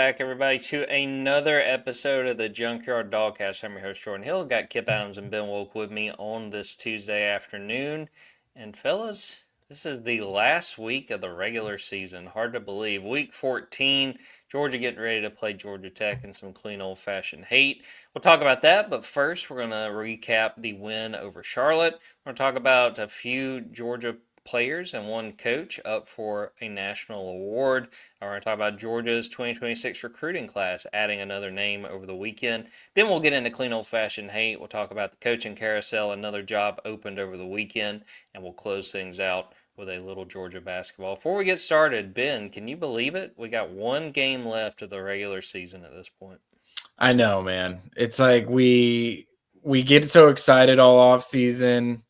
back, everybody, to another episode of the Junkyard Dawgcast. I'm your host, Jordan Hill. Got Kipp Adams and Ben Wolk with me on this Tuesday afternoon. And, fellas, this is the last week of the regular season. Hard to believe. Week 14, Georgia getting ready to play Georgia Tech in some clean old-fashioned hate. We'll talk about that, but first, we're going to recap the win over Charlotte. We're going to talk about a few Georgia players and one coach up for a national award. We're going to talk about Georgia's 2026 recruiting class, adding another name over the weekend. Then we'll get into clean old-fashioned hate. We'll talk about the coaching carousel, another job opened over the weekend, and we'll close things out with a little Georgia basketball. Before we get started, Ben, can you believe it? We got one game left of the regular season at this point. I know, man. It's like we get so excited all off season.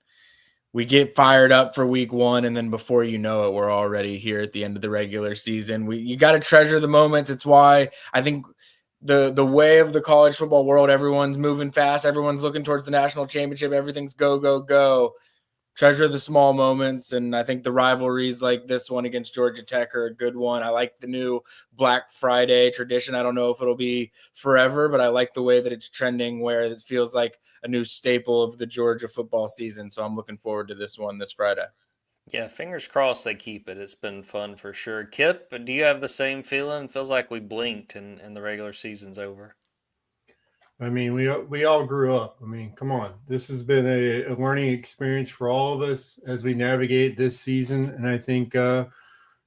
We get fired up for week one, and then before you know it, we're already here at the end of the regular season. You got to treasure the moments. It's why I think the way of the college football world, everyone's moving fast. Everyone's looking towards the national championship. Everything's go, go, go. Treasure the small moments, and I think the rivalries like this one against Georgia Tech are a good one. I like the new Black Friday tradition. I don't know if it'll be forever, but I like the way that it's trending where it feels like a new staple of the Georgia football season. So I'm looking forward to this one this Friday. Yeah, fingers crossed they keep it. It's been fun for sure. Kip, do you have the same feeling? Feels like we blinked and the regular season's over. I mean, we all grew up. I mean, come on. This has been a learning experience for all of us as we navigate this season. And I think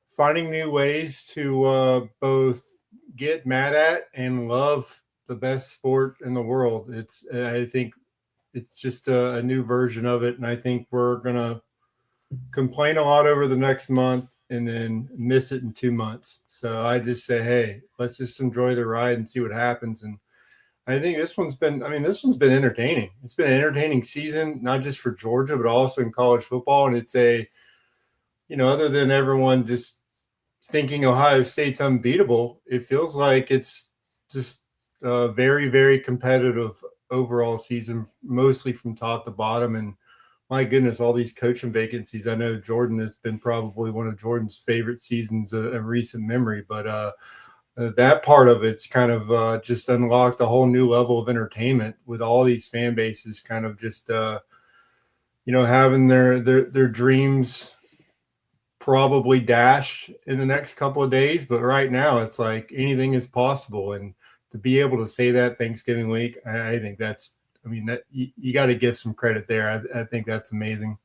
finding new ways to both get mad at and love the best sport in the world. I think it's just a new version of it. And I think we're going to complain a lot over the next month and then miss it in 2 months. So I just say, hey, let's just enjoy the ride and see what happens. And I think this one's been entertaining. It's been an entertaining season, not just for Georgia, but also in college football. And it's other than everyone just thinking Ohio State's unbeatable, it feels like it's just a very, very competitive overall season, mostly from top to bottom. And my goodness, all these coaching vacancies. I know Jordan has been probably one of Jordan's favorite seasons of recent memory, but that part of it's kind of just unlocked a whole new level of entertainment with all these fan bases kind of just having their dreams probably dashed in the next couple of days. But right now it's like anything is possible. And to be able to say that Thanksgiving week, I think that you got to give some credit there. I think that's amazing.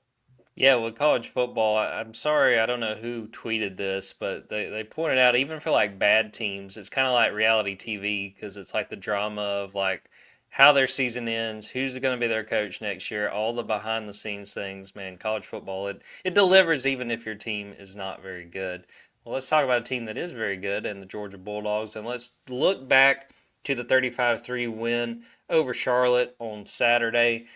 Yeah, with college football, I'm sorry, I don't know who tweeted this, but they pointed out even for like bad teams, it's kind of like reality TV because it's like the drama of like how their season ends, who's going to be their coach next year, all the behind the scenes things. Man, college football, it delivers even if your team is not very good. Well, let's talk about a team that is very good and the Georgia Bulldogs, and let's look back to the 35-3 win over Charlotte on Saturday.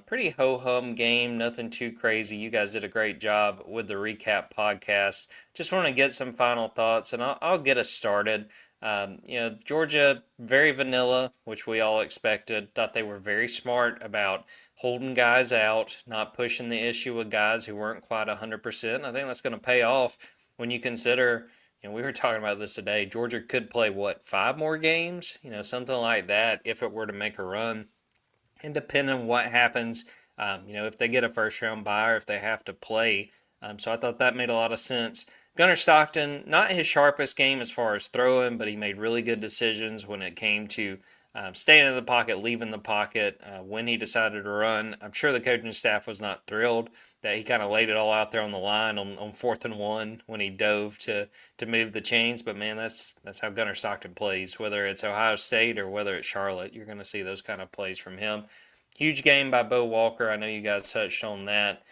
Pretty ho-hum game, nothing too crazy. You guys did a great job with the recap podcast. Just want to get some final thoughts, and I'll get us started. Georgia, very vanilla, which we all expected. Thought they were very smart about holding guys out, not pushing the issue with guys who weren't quite 100%. I think that's going to pay off when you consider, we were talking about this today. Georgia could play, what, 5 more games? Something like that if it were to make a run. And depending on what happens, if they get a first round bye or if they have to play. So I thought that made a lot of sense. Gunnar Stockton, not his sharpest game as far as throwing, but he made really good decisions when it came to staying in the pocket, leaving the pocket, when he decided to run. I'm sure the coaching staff was not thrilled that he kind of laid it all out there on the line on 4th and 1 when he dove to move the chains. But, man, that's how Gunnar Stockton plays. Whether it's Ohio State or whether it's Charlotte, you're going to see those kind of plays from him. Huge game by Bo Walker. I know you guys touched on that.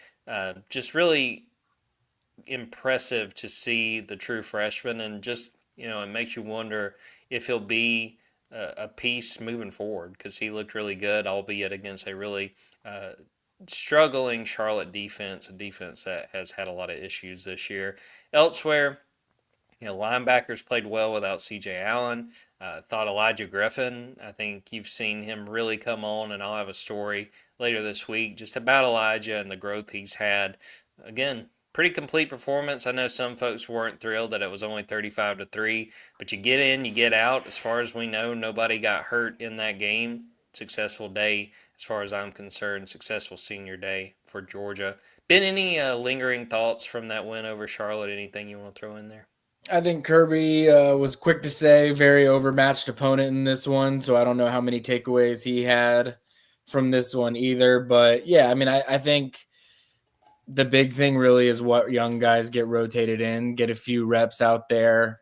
Just really impressive to see the true freshman, and just, it makes you wonder if he'll be a piece moving forward because he looked really good, albeit against a really struggling Charlotte defense, a defense that has had a lot of issues this year. Elsewhere, linebackers played well without C.J. Allen. Thought Elijah Griffin, I think you've seen him really come on, and I'll have a story later this week just about Elijah and the growth he's had. Again, pretty complete performance. I know some folks weren't thrilled that it was only 35-3, but you get in, you get out. As far as we know, nobody got hurt in that game. Successful day, as far as I'm concerned. Successful senior day for Georgia. Been any lingering thoughts from that win over Charlotte? Anything you want to throw in there? I think Kirby was quick to say, very overmatched opponent in this one, so I don't know how many takeaways he had from this one either. But yeah, I mean, I think the big thing really is what young guys get rotated in, get a few reps out there.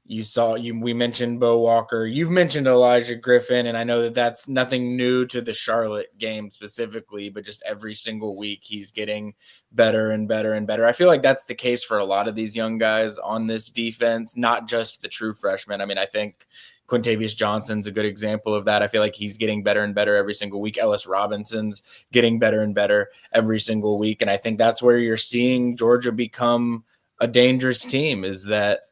We mentioned Bo Walker. You've mentioned Elijah Griffin, and I know that that's nothing new to the Charlotte game specifically, but just every single week he's getting better and better and better. I feel like that's the case for a lot of these young guys on this defense, not just the true freshmen. I mean, I think Quintavious Johnson's a good example of that. I feel like he's getting better and better every single week. Ellis Robinson's getting better and better every single week, and I think that's where you're seeing Georgia become a dangerous team, is that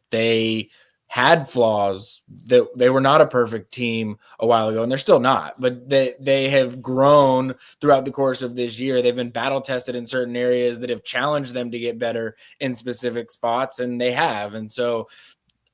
they had flaws, that they were not a perfect team a while ago, and they're still not, but they have grown throughout the course of this year. They've been battle tested in certain areas that have challenged them to get better in specific spots, and they have. And so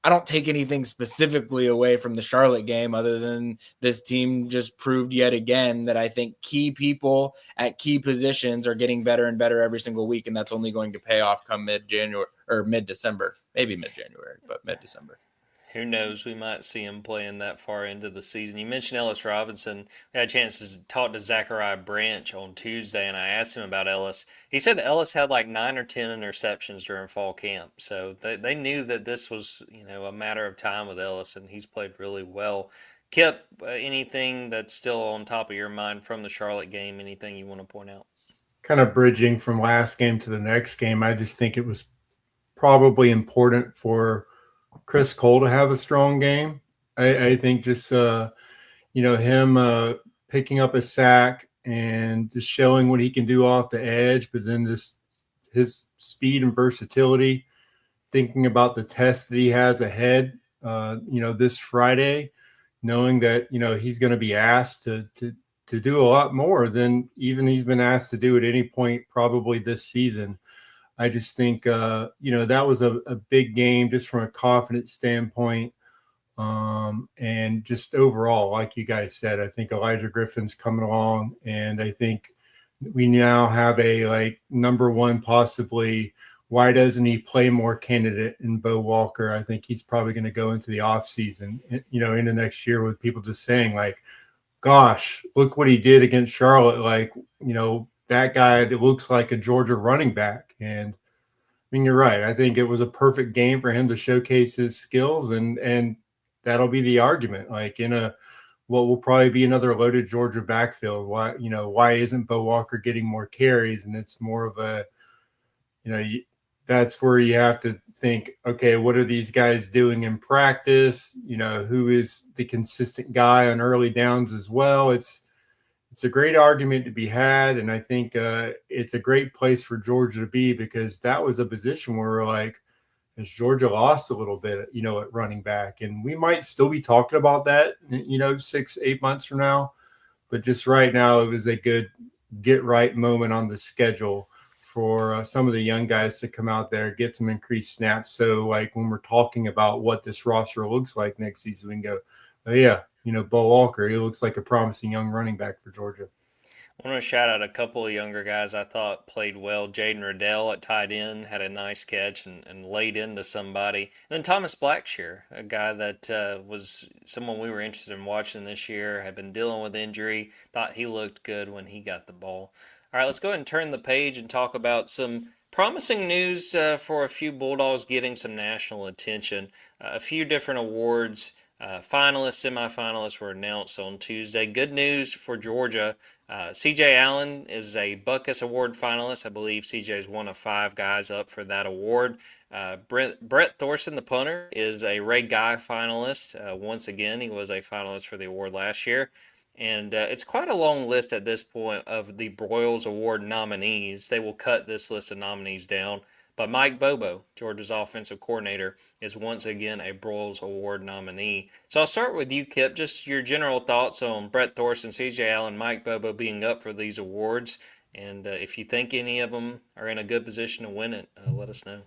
I don't take anything specifically away from the Charlotte game other than this team just proved yet again that I think key people at key positions are getting better and better every single week, and that's only going to pay off come mid-January or mid-December. Maybe mid-January, but mid-December. Who knows? We might see him playing that far into the season. You mentioned Ellis Robinson. We had a chance to talk to Zachariah Branch on Tuesday, and I asked him about Ellis. He said that Ellis had like 9 or 10 interceptions during fall camp. So they knew that this was, a matter of time with Ellis, and he's played really well. Kipp, anything that's still on top of your mind from the Charlotte game? Anything you want to point out? Kind of bridging from last game to the next game, I just think it was probably important for Chris Cole to have a strong game. I think just him picking up a sack and just showing what he can do off the edge, but then just his speed and versatility, thinking about the test that he has ahead, this Friday, knowing that, he's going to be asked to do a lot more than even he's been asked to do at any point probably this season. I just think, that was a big game just from a confidence standpoint. And just overall, like you guys said, I think Elijah Griffin's coming along, and I think we now have a number one, possibly, why doesn't he play more candidate in Bo Walker. I think he's probably going to go into the offseason, into next year with people just saying gosh, look what he did against Charlotte. That guy that looks like a Georgia running back. And I mean, you're right. I think it was a perfect game for him to showcase his skills, and that'll be the argument. In what will probably be another loaded Georgia backfield. Why isn't Bo Walker getting more carries? And it's more of a, that's where you have to think, okay, what are these guys doing in practice? Who is the consistent guy on early downs as well? It's a great argument to be had, and I think it's a great place for Georgia to be, because that was a position where we're has Georgia lost a little bit, at running back, and we might still be talking about that, 6-8 months from now, but just right now it was a good get right moment on the schedule for some of the young guys to come out there, get some increased snaps. So when we're talking about what this roster looks like next season, we can go, oh yeah, Bo Walker, he looks like a promising young running back for Georgia. I want to shout out a couple of younger guys I thought played well. Jaden Riddell at tight end had a nice catch and laid into somebody. And then Thomas Blackshear, a guy that was someone we were interested in watching this year, had been dealing with injury. Thought he looked good when he got the ball. All right, let's go ahead and turn the page and talk about some promising news for a few Bulldogs getting some national attention. A few different awards. Finalists, semifinalists were announced on Tuesday. Good news for Georgia. C.J. Allen is a Buckus Award finalist. I believe C.J. is one of 5 guys up for that award. Brett Thorson, the punter, is a Ray Guy finalist. Once again, he was a finalist for the award last year. And it's quite a long list at this point of the Broyles Award nominees. They will cut this list of nominees down. But Mike Bobo, Georgia's offensive coordinator, is once again a Broyles Award nominee. So I'll start with you, Kipp. Just your general thoughts on Brett Thorson, C.J. Allen, Mike Bobo being up for these awards, And if you think any of them are in a good position to win it, let us know.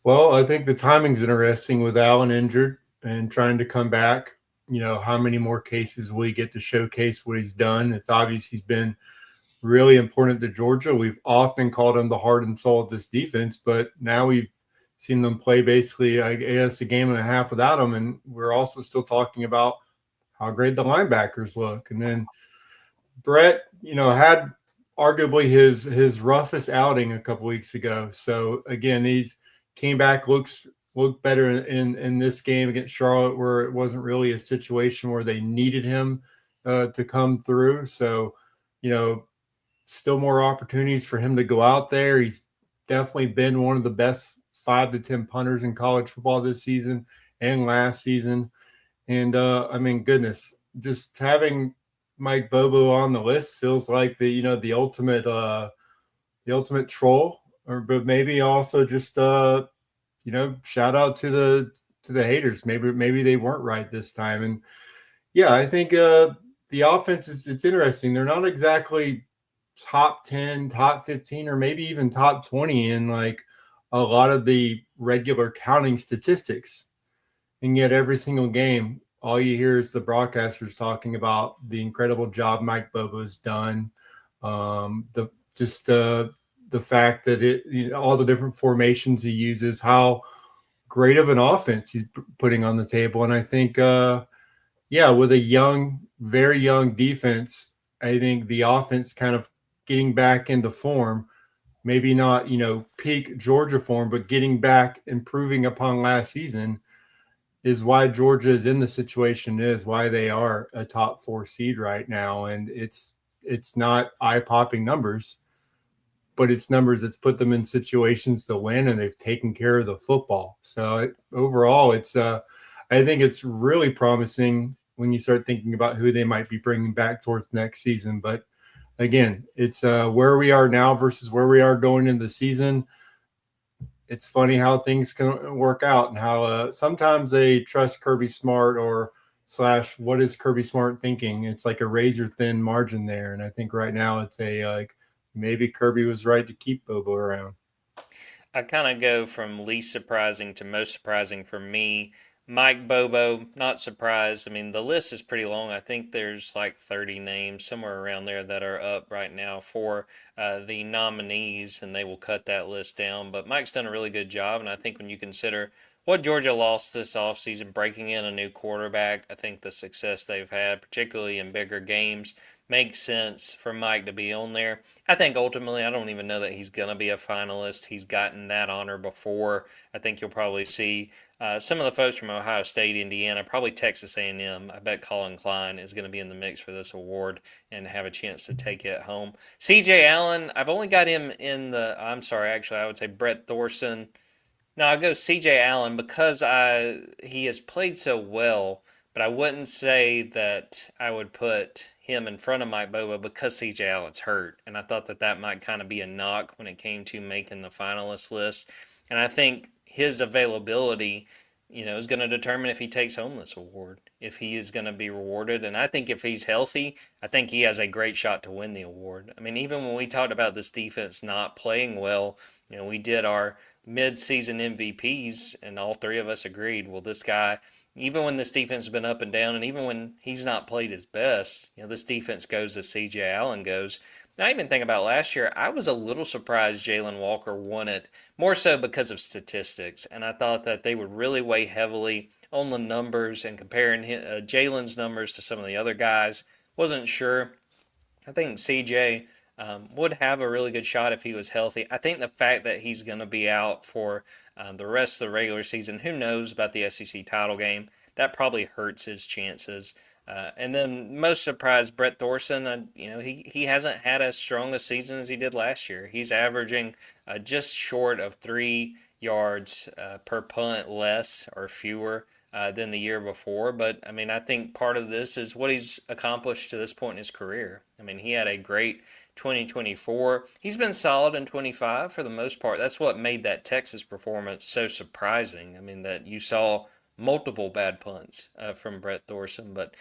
Well, I think the timing's interesting with Allen injured and trying to come back. How many more cases will he get to showcase what he's done? It's obvious he's been really important to Georgia. We've often called him the heart and soul of this defense, but now we've seen them play basically, I guess, a game and a half without him. And we're also still talking about how great the linebackers look. And then Brett, had arguably his roughest outing a couple weeks ago. So again, he's came back, looked better in this game against Charlotte, where it wasn't really a situation where they needed him to come through. So, still more opportunities for him to go out there. He's definitely been one of the best 5 to 10 punters in college football this season and last season. And goodness, just having Mike Bobo on the list feels like the ultimate troll, but maybe also just shout out to the haters. Maybe they weren't right this time. And yeah, I think the offense it's interesting. They're not exactly top 10, top 15, or maybe even top 20 in like a lot of the regular counting statistics. And yet every single game, all you hear is the broadcasters talking about the incredible job Mike Bobo's done. The fact that all the different formations he uses, how great of an offense he's putting on the table. And I think, with a very young defense, I think the offense kind of getting back into form, maybe not, peak Georgia form, but getting back, improving upon last season is why Georgia is in the situation it is, why they are a top 4 seed right now. And it's not eye-popping numbers, but it's numbers that's put them in situations to win, and they've taken care of the football. So overall, I think it's really promising when you start thinking about who they might be bringing back towards next season. But again, it's where we are now versus where we are going into the season. It's funny how things can work out and how sometimes they trust Kirby Smart or / what is Kirby Smart thinking? It's like a razor thin margin there. And I think right now it's maybe Kirby was right to keep Bobo around. I kind of go from least surprising to most surprising for me. Mike Bobo, not surprised. I mean, the list is pretty long. I think there's like 30 names, somewhere around there, that are up right now for the nominees, and they will cut that list down. But Mike's done a really good job, and I think when you consider what Georgia lost this offseason, breaking in a new quarterback, I think the success they've had, particularly in bigger games, makes sense for Mike to be on there. I think ultimately, I don't even know that he's going to be a finalist. He's gotten that honor before. I think you'll probably see some of the folks from Ohio State, Indiana, probably Texas A&M. I bet Colin Klein is going to be in the mix for this award and have a chance to take it home. C.J. Allen, I've only got him in I'm sorry, actually, I would say Brett Thorson. No, I'll go C.J. Allen because he has played so well, but I wouldn't say that I would put him in front of Mike Bobo because C.J. Allen's hurt. And I thought that might kind of be a knock when it came to making the finalist list. And I think his availability, is going to determine if he takes home this award, if he is going to be rewarded. And I think if he's healthy, I think he has a great shot to win the award. I mean, even when we talked about this defense not playing well, we did our mid-season MVPs, and all three of us agreed, well, this guy, even when this defense has been up and down, and even when he's not played his best, this defense goes as C.J. Allen goes. Now, I even think about last year, I was a little surprised Jalen Walker won it, more so because of statistics, and I thought that they would really weigh heavily on the numbers and comparing Jalen's numbers to some of the other guys. Wasn't sure. I think C.J. Would have a really good shot if he was healthy. I think the fact that he's going to be out for the rest of the regular season, who knows about the SEC title game, that probably hurts his chances. And then most surprised, Brett Thorson, he hasn't had as strong a season as he did last year. He's averaging just short of 3 yards per punt less or fewer than the year before. But, I mean, I think part of this is what he's accomplished to this point in his career. I mean, he had a great 2024. He's been solid in 25 for the most part. That's what made that Texas performance so surprising. I mean, that you saw multiple bad punts from Brett Thorson, but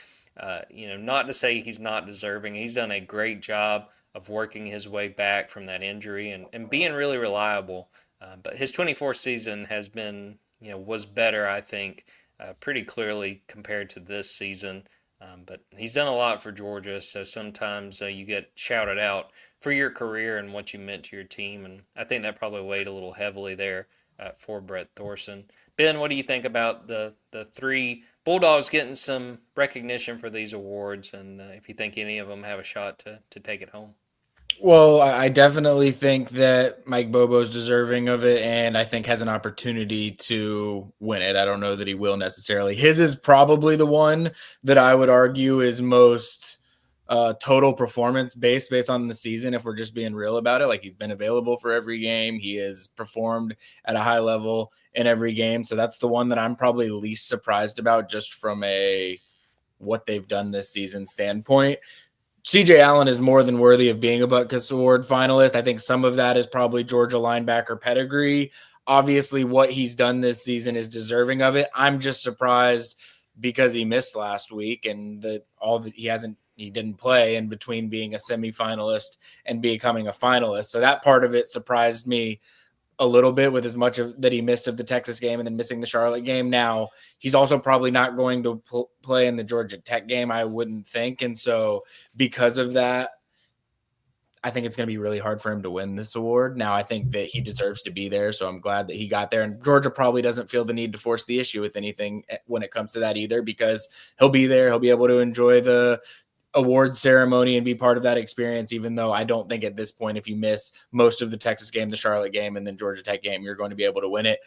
not to say he's not deserving. He's done a great job of working his way back from that injury and being really reliable. But his 24 season has been, was better, I think, pretty clearly compared to this season. But he's done a lot for Georgia, so sometimes you get shouted out for your career and what you meant to your team, and I think that probably weighed a little heavily there for Brett Thorson. Ben, what do you think about the three Bulldogs getting some recognition for these awards, and if you think any of them have a shot to take it home? Well, I definitely think that Mike Bobo's deserving of it, and I think has an opportunity to win it. I don't know that he will necessarily. His is probably the one that I would argue is most total performance based on the season, if we're just being real about it. Like, he's been available for every game. He has performed at a high level in every game. So that's the one that I'm probably least surprised about, just from a what they've done this season standpoint. CJ Allen is more than worthy of being a Butkus Award finalist. I think some of that is probably Georgia linebacker pedigree. Obviously, what he's done this season is deserving of it. I'm just surprised because he missed last week, and he didn't play in between being a semifinalist and becoming a finalist. So that part of it surprised me a little bit, with as much of that he missed of the Texas game and then missing the Charlotte game. Now, he's also probably not going to play in the Georgia Tech game, I wouldn't think. And so because of that, I think it's going to be really hard for him to win this award. Now, I think that he deserves to be there, so I'm glad that he got there. And Georgia probably doesn't feel the need to force the issue with anything when it comes to that either, because he'll be there. He'll be able to enjoy the award ceremony and be part of that experience, even though I don't think at this point, if you miss most of the Texas game, the Charlotte game, and then Georgia Tech game, you're going to be able to win it.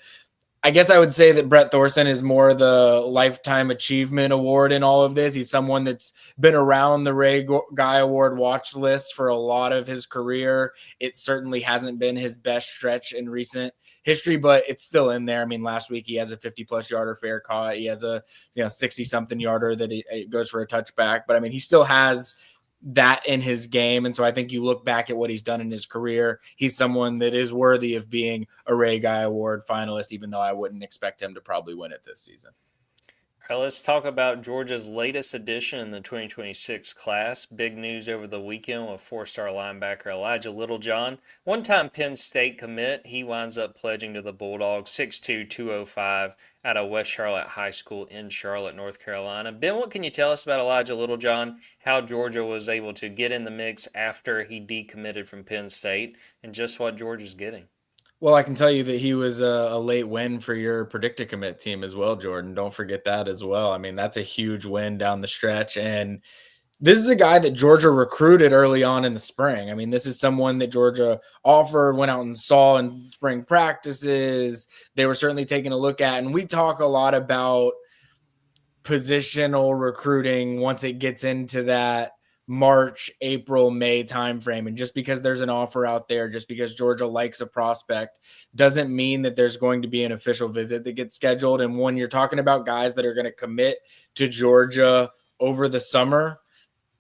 I guess I would say that Brett Thorson is more the lifetime achievement award in all of this. He's someone that's been around the Ray Guy Award watch list for a lot of his career. It certainly hasn't been his best stretch in recent history, but it's still in there. I mean, last week he has a 50-plus yarder fair caught. He has a 60-something yarder that he goes for a touchback. But I mean, he still has that in his game. And so I think you look back at what he's done in his career, he's someone that is worthy of being a Ray Guy Award finalist, even though I wouldn't expect him to probably win it this season. All right, let's talk about Georgia's latest addition in the 2026 class. Big news over the weekend with four-star linebacker Elijah Littlejohn. One-time Penn State commit, he winds up pledging to the Bulldogs, 6'2", 205, out of West Charlotte High School in Charlotte, North Carolina. Ben, what can you tell us about Elijah Littlejohn, how Georgia was able to get in the mix after he decommitted from Penn State, and just what Georgia's getting? Well, I can tell you that he was a late win for your Predict-A-Commit team as well, Jordan. Don't forget that as well. I mean, that's a huge win down the stretch. And this is a guy that Georgia recruited early on in the spring. I mean, this is someone that Georgia offered, went out and saw in spring practices. They were certainly taking a look at. And we talk a lot about positional recruiting once it gets into that March, April, May timeframe. And just because there's an offer out there, just because Georgia likes a prospect, doesn't mean that there's going to be an official visit that gets scheduled. And when you're talking about guys that are going to commit to Georgia over the summer,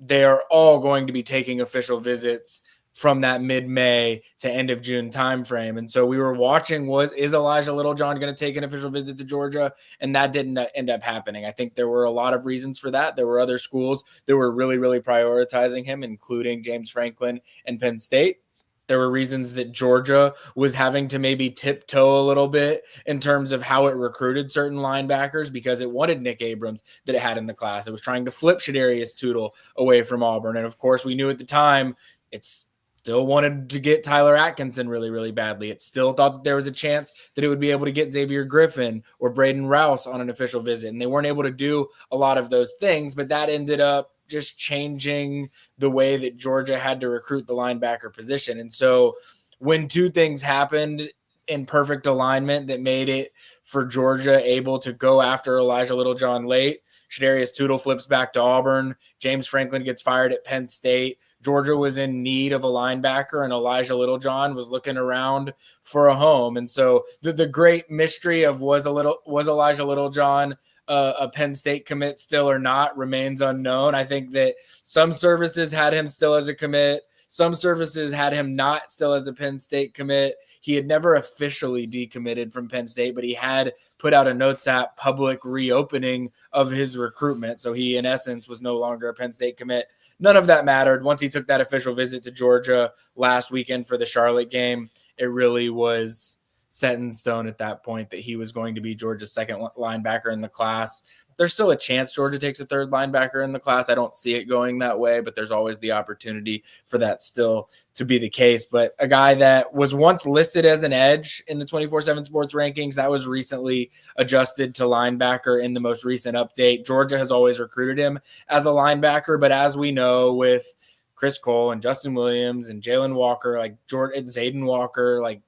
they are all going to be taking official visits from that mid-May to end of June timeframe. And so we were watching, is Elijah Littlejohn going to take an official visit to Georgia? And that didn't end up happening. I think there were a lot of reasons for that. There were other schools that were really, really prioritizing him, including James Franklin and Penn State. There were reasons that Georgia was having to maybe tiptoe a little bit in terms of how it recruited certain linebackers, because it wanted Nick Abrams that it had in the class. It was trying to flip Shadarius Tootle away from Auburn. And of course, we knew at the time it's still wanted to get Tyler Atkinson really, really badly. It still thought that there was a chance that it would be able to get Xavier Griffin or Braden Rouse on an official visit. And they weren't able to do a lot of those things, but that ended up just changing the way that Georgia had to recruit the linebacker position. And so when two things happened in perfect alignment that made it for Georgia able to go after Elijah Littlejohn late, Shadarius Tootle flips back to Auburn. James Franklin gets fired at Penn State. Georgia was in need of a linebacker, and Elijah Littlejohn was looking around for a home. And so the great mystery of was Elijah Littlejohn a Penn State commit still or not remains unknown. I think that some services had him still as a commit. Some services had him not still as a Penn State commit. He had never officially decommitted from Penn State, but he had put out a notes app public reopening of his recruitment. So he, in essence, was no longer a Penn State commit. None of that mattered. Once he took that official visit to Georgia last weekend for the Charlotte game, it really was set in stone at that point that he was going to be Georgia's second linebacker in the class. There's still a chance Georgia takes a third linebacker in the class. I don't see it going that way, but there's always the opportunity for that still to be the case. But a guy that was once listed as an edge in the 24/7 Sports rankings, that was recently adjusted to linebacker in the most recent update. Georgia has always recruited him as a linebacker, but as we know with Chris Cole and Justin Williams and Jalen Walker, like Zayden Walker, like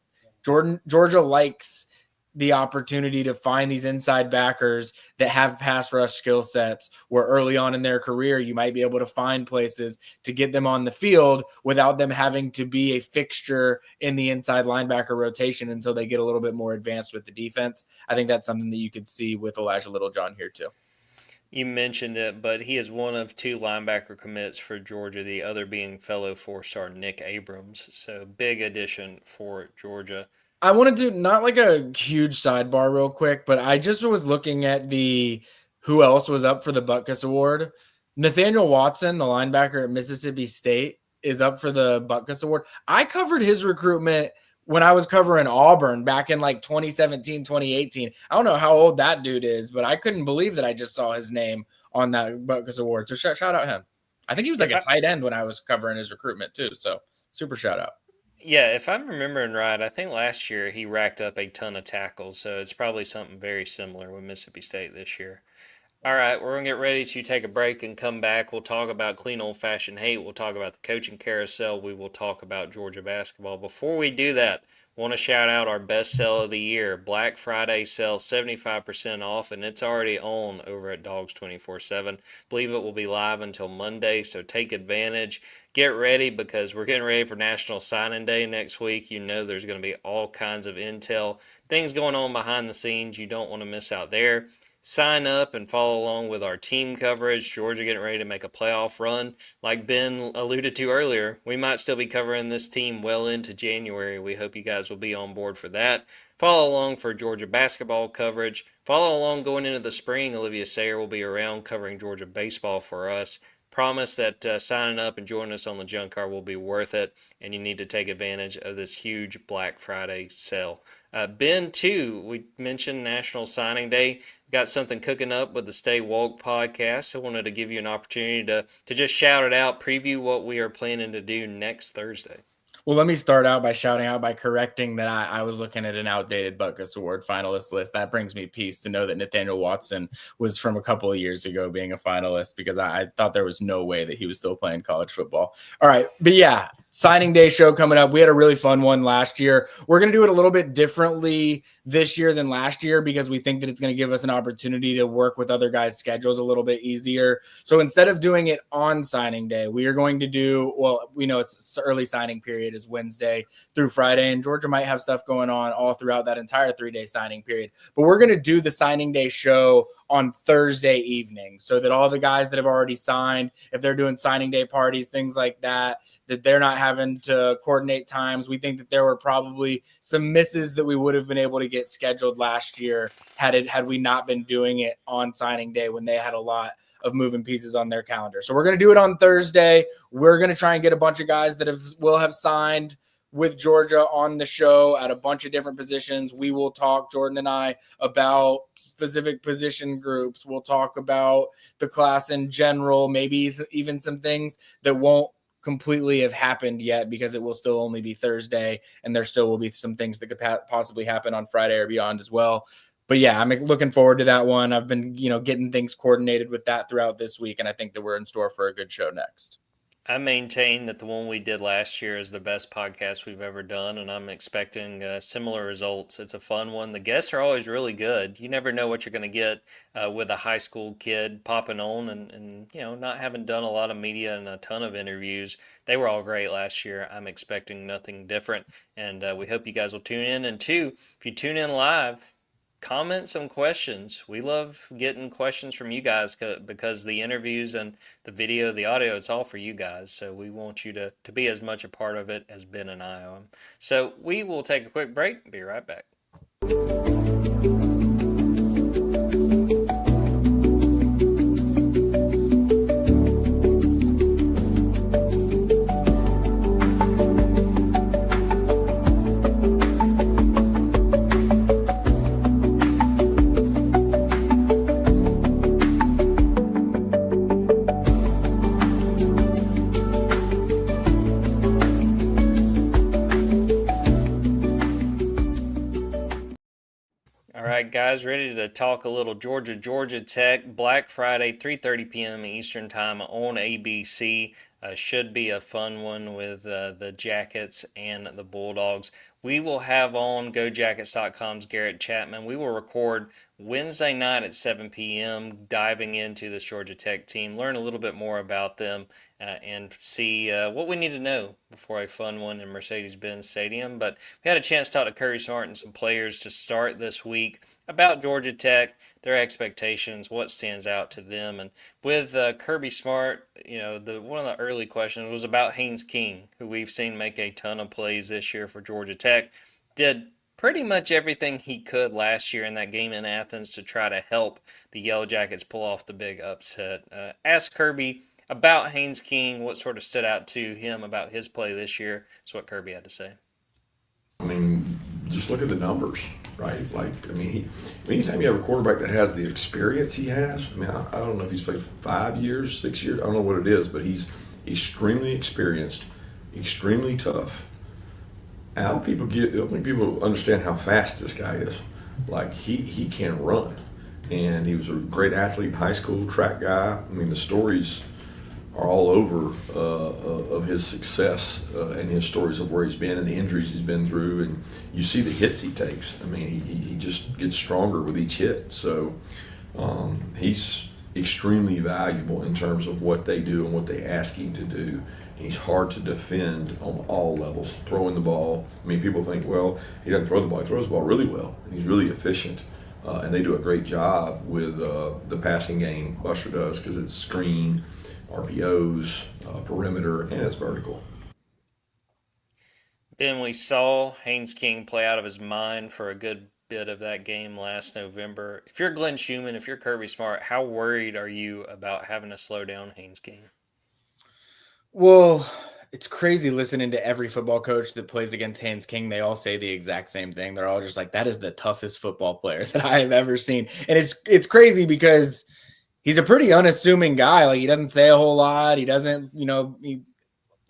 Georgia likes the opportunity to find these inside backers that have pass rush skill sets where early on in their career, you might be able to find places to get them on the field without them having to be a fixture in the inside linebacker rotation until they get a little bit more advanced with the defense. I think that's something that you could see with Elijah Littlejohn here too. You mentioned it, but he is one of 2 linebacker commits for Georgia, the other being fellow 4-star Nick Abrams. So big addition for Georgia. I want to do not like a huge sidebar real quick, but I just was looking at who else was up for the Butkus Award. Nathaniel Watson, the linebacker at Mississippi State, is up for the Butkus Award. I covered his recruitment when I was covering Auburn back in like 2017, 2018. I don't know how old that dude is, but I couldn't believe that I just saw his name on that Butkus Award. So shout out him. I think he was like a tight end when I was covering his recruitment too. So super shout out. Yeah, if I'm remembering right, I think last year he racked up a ton of tackles, so it's probably something very similar with Mississippi State this year. All right, we're going to get ready to take a break and come back. We'll talk about clean old-fashioned hate. We'll talk about the coaching carousel. We will talk about Georgia basketball. Before we do that, I want to shout out our best sale of the year, Black Friday sale, 75% off, and it's already on over at Dawgs 24/7. Believe it will be live until Monday, so take advantage. Get ready because we're getting ready for National Signing Day next week. You know there's going to be all kinds of intel, things going on behind the scenes. You don't want to miss out there. Sign up and follow along with our team coverage. Georgia getting ready to make a playoff run. Like Ben alluded to earlier, we might still be covering this team well into January. We hope you guys will be on board for that. Follow along for Georgia basketball coverage. Follow along going into the spring. Olivia Sayer will be around covering Georgia baseball for us. Promise that signing up and joining us on the Junkyard will be worth it, and you need to take advantage of this huge Black Friday sale. Ben, too, we mentioned National Signing Day. We've got something cooking up with the Stay Wolk podcast. I wanted to give you an opportunity to just shout it out, preview what we are planning to do next Thursday. Well, let me start out by shouting out by correcting that I was looking at an outdated Butkus Award finalist list. That brings me peace to know that Nathaniel Watson was from a couple of years ago being a finalist because I thought there was no way that he was still playing college football. All right. But yeah, signing day show coming up. We had a really fun one last year. We're going to do it a little bit differently this year than last year because we think that it's going to give us an opportunity to work with other guys' schedules a little bit easier. So instead of doing it on signing day, we are going to do, well, we know it's early signing period is Wednesday through Friday, and Georgia might have stuff going on all throughout that entire 3-day signing period. But we're going to do the signing day show on Thursday evening so that all the guys that have already signed, if they're doing signing day parties, things like that, that they're not having to coordinate times. We think that there were probably some misses that we would have been able to get scheduled last year had we not been doing it on signing day when they had a lot of moving pieces on their calendar. So we're going to do it on Thursday. We're going to try and get a bunch of guys that will have signed with Georgia on the show at a bunch of different positions. We will talk, Jordan and I, about specific position groups. We'll talk about the class in general, maybe even some things that won't completely have happened yet because it will still only be Thursday, and there still will be some things that could possibly happen on Friday or beyond as well. But yeah, I'm looking forward to that one. I've been, getting things coordinated with that throughout this week, and I think that we're in store for a good show next. I maintain that the one we did last year is the best podcast we've ever done, and I'm expecting similar results. It's a fun one. The guests are always really good. You never know what you're going to get with a high school kid popping on and not having done a lot of media and a ton of interviews. They were all great last year. I'm expecting nothing different, and we hope you guys will tune in. And two, if you tune in live, comment some questions. We love getting questions from you guys because the interviews and the video, the audio, it's all for you guys. So we want you to be as much a part of it as Ben and I are. So we will take a quick break. Be right back. Guys, ready to talk a little Georgia Tech. Black Friday, 3:30 p.m. Eastern Time on ABC. Should be a fun one with the Jackets and the Bulldogs. We will have on GoJackets.com's Garrett Chapman. We will record Wednesday night at 7 p.m. diving into this Georgia Tech team, learn a little bit more about them, and see what we need to know before a fun one in Mercedes-Benz Stadium. But we had a chance to talk to Kirby Smart and some players to start this week about Georgia Tech, their expectations, what stands out to them. And with Kirby Smart, one of the early questions was about Haynes King, who we've seen make a ton of plays this year for Georgia Tech. Did pretty much everything he could last year in that game in Athens to try to help the Yellow Jackets pull off the big upset. Ask Kirby about Haynes King, what sort of stood out to him about his play this year. That's what Kirby had to say. I mean, just look at the numbers, right? Anytime you have a quarterback that has the experience he has, I don't know if he's played 5 years, 6 years, I don't know what it is, but he's extremely experienced, extremely tough. And I don't think people understand how fast this guy is. Like, he can run. And he was a great athlete in high school, track guy. The stories are all over of his success and his stories of where he's been and the injuries he's been through, and you see the hits he takes. He just gets stronger with each hit. So he's extremely valuable in terms of what they do and what they ask him to do. He's hard to defend on all levels. Throwing the ball, people think, well, he doesn't throw the ball. He throws the ball really well, and he's really efficient. And they do a great job with the passing game, Buster does, because it's screen, RPOs, perimeter, and it's vertical. Ben, we saw Haynes King play out of his mind for a good bit of that game last November. If you're Glenn Schumann, if you're Kirby Smart, how worried are you about having to slow down Haynes King? Well, it's crazy listening to every football coach that plays against Haynes King. They all say the exact same thing. They're all just like, that is the toughest football player that I have ever seen. And it's crazy because he's a pretty unassuming guy. Like, he doesn't say a whole lot. He doesn't, a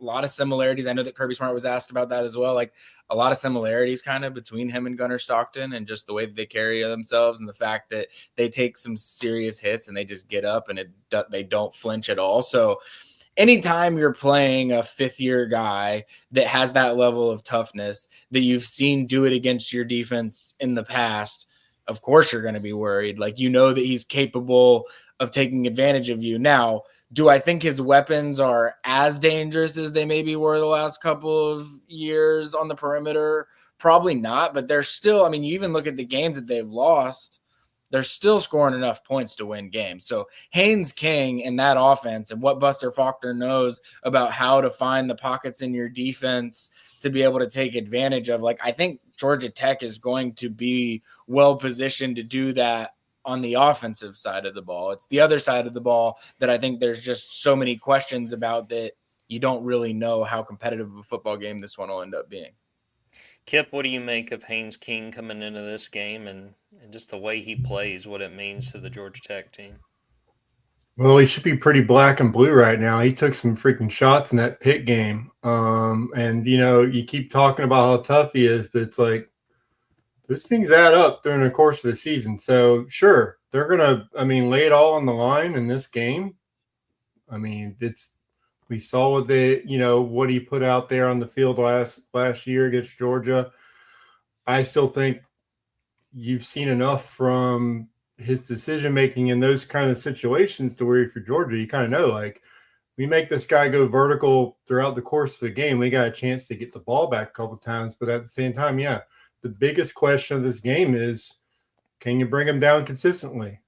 lot of similarities. I know that Kirby Smart was asked about that as well. Like, a lot of similarities kind of between him and Gunnar Stockton, and just the way that they carry themselves and the fact that they take some serious hits and they just get up and they don't flinch at all. So anytime you're playing a fifth-year guy that has that level of toughness that you've seen do it against your defense in the past, of course you're going to be worried. Like, that he's capable of taking advantage of you. Now, do I think his weapons are as dangerous as they maybe were the last couple of years on the perimeter? Probably not, but they're still, you even look at the games that they've lost, they're still scoring enough points to win games. So Haynes King and that offense and what Buster Faulkner knows about how to find the pockets in your defense to be able to take advantage of, I think Georgia Tech is going to be well positioned to do that on the offensive side of the ball. It's the other side of the ball that I think there's just so many questions about that you don't really know how competitive of a football game this one will end up being. Kipp, what do you make of Haynes King coming into this game and just the way he plays, what it means to the Georgia Tech team? Well, he should be pretty black and blue right now. He took some freaking shots in that Pitt game. And, you keep talking about how tough he is, but it's like those things add up during the course of the season. So, sure, they're going to, lay it all on the line in this game. We saw what what he put out there on the field last year against Georgia. I still think you've seen enough from his decision making in those kind of situations to where if you're Georgia, you kind of know, like, we make this guy go vertical throughout the course of the game, we got a chance to get the ball back a couple times. But at the same time, the biggest question of this game is, can you bring him down consistently?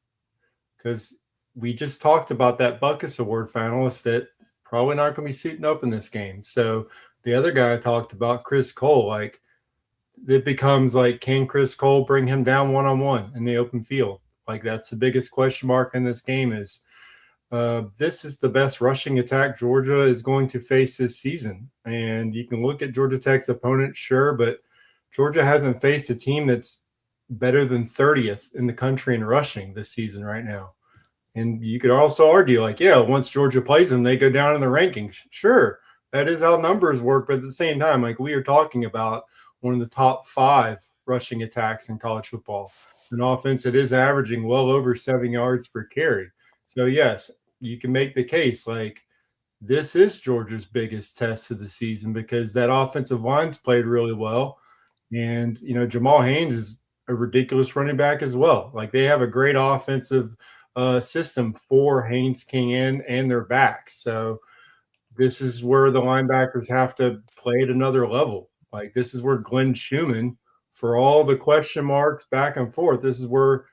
Because we just talked about that Buckus Award finalist that probably not going to be suiting up in this game. So the other guy I talked about, Chris Cole, like it becomes like, can Chris Cole bring him down one-on-one in the open field? Like that's the biggest question mark in this game is this is the best rushing attack Georgia is going to face this season. And you can look at Georgia Tech's opponent, sure, but Georgia hasn't faced a team that's better than 30th in the country in rushing this season right now. And you could also argue, like, yeah, once Georgia plays them, they go down in the rankings. Sure, that is how numbers work. But at the same time, like we are talking about one of the top 5 rushing attacks in college football, an offense that is averaging well over 7 yards per carry. So, yes, you can make the case like this is Georgia's biggest test of the season because that offensive line's played really well. And, you know, Jamal Haynes is a ridiculous running back as well. Like they have a great offensive system for Haynes King and their backs. So this is where the linebackers have to play at another level. Like this is where Glenn Schumann, for all the question marks back and forth, this is where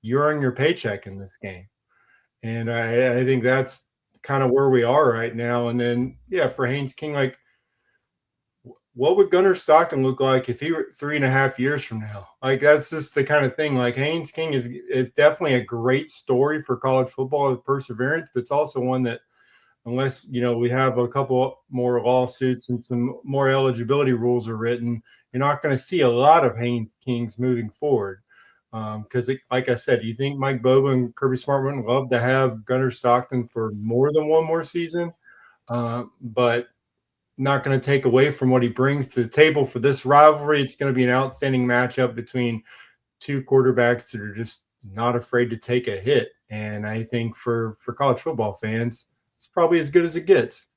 you earn your paycheck in this game. And I think that's kind of where we are right now. And then, yeah, for Haynes King, like what would Gunnar Stockton look like if he were 3.5 years from now? Like that's just the kind of thing. Like Haynes King is definitely a great story for college football of perseverance, but it's also one that unless, you know, we have a couple more lawsuits and some more eligibility rules are written, you're not going to see a lot of Haynes Kings moving forward. Because, like I said, you think Mike Bobo and Kirby Smart wouldn't love to have Gunnar Stockton for more than one more season, but not going to take away from what he brings to the table for this rivalry. It's going to be an outstanding matchup between two quarterbacks that are just not afraid to take a hit. And I think for college football fans, it's probably as good as it gets.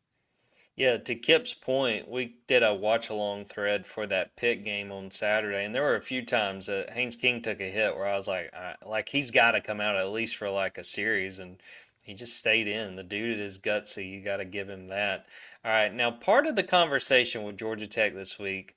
Yeah, to Kip's point, we did a watch-along thread for that Pitt game on Saturday, and there were a few times that Haynes King took a hit where I was like he's got to come out at least for like a series, and he just stayed in. The dude is gutsy. You got to give him that. All right, now part of the conversation with Georgia Tech this week,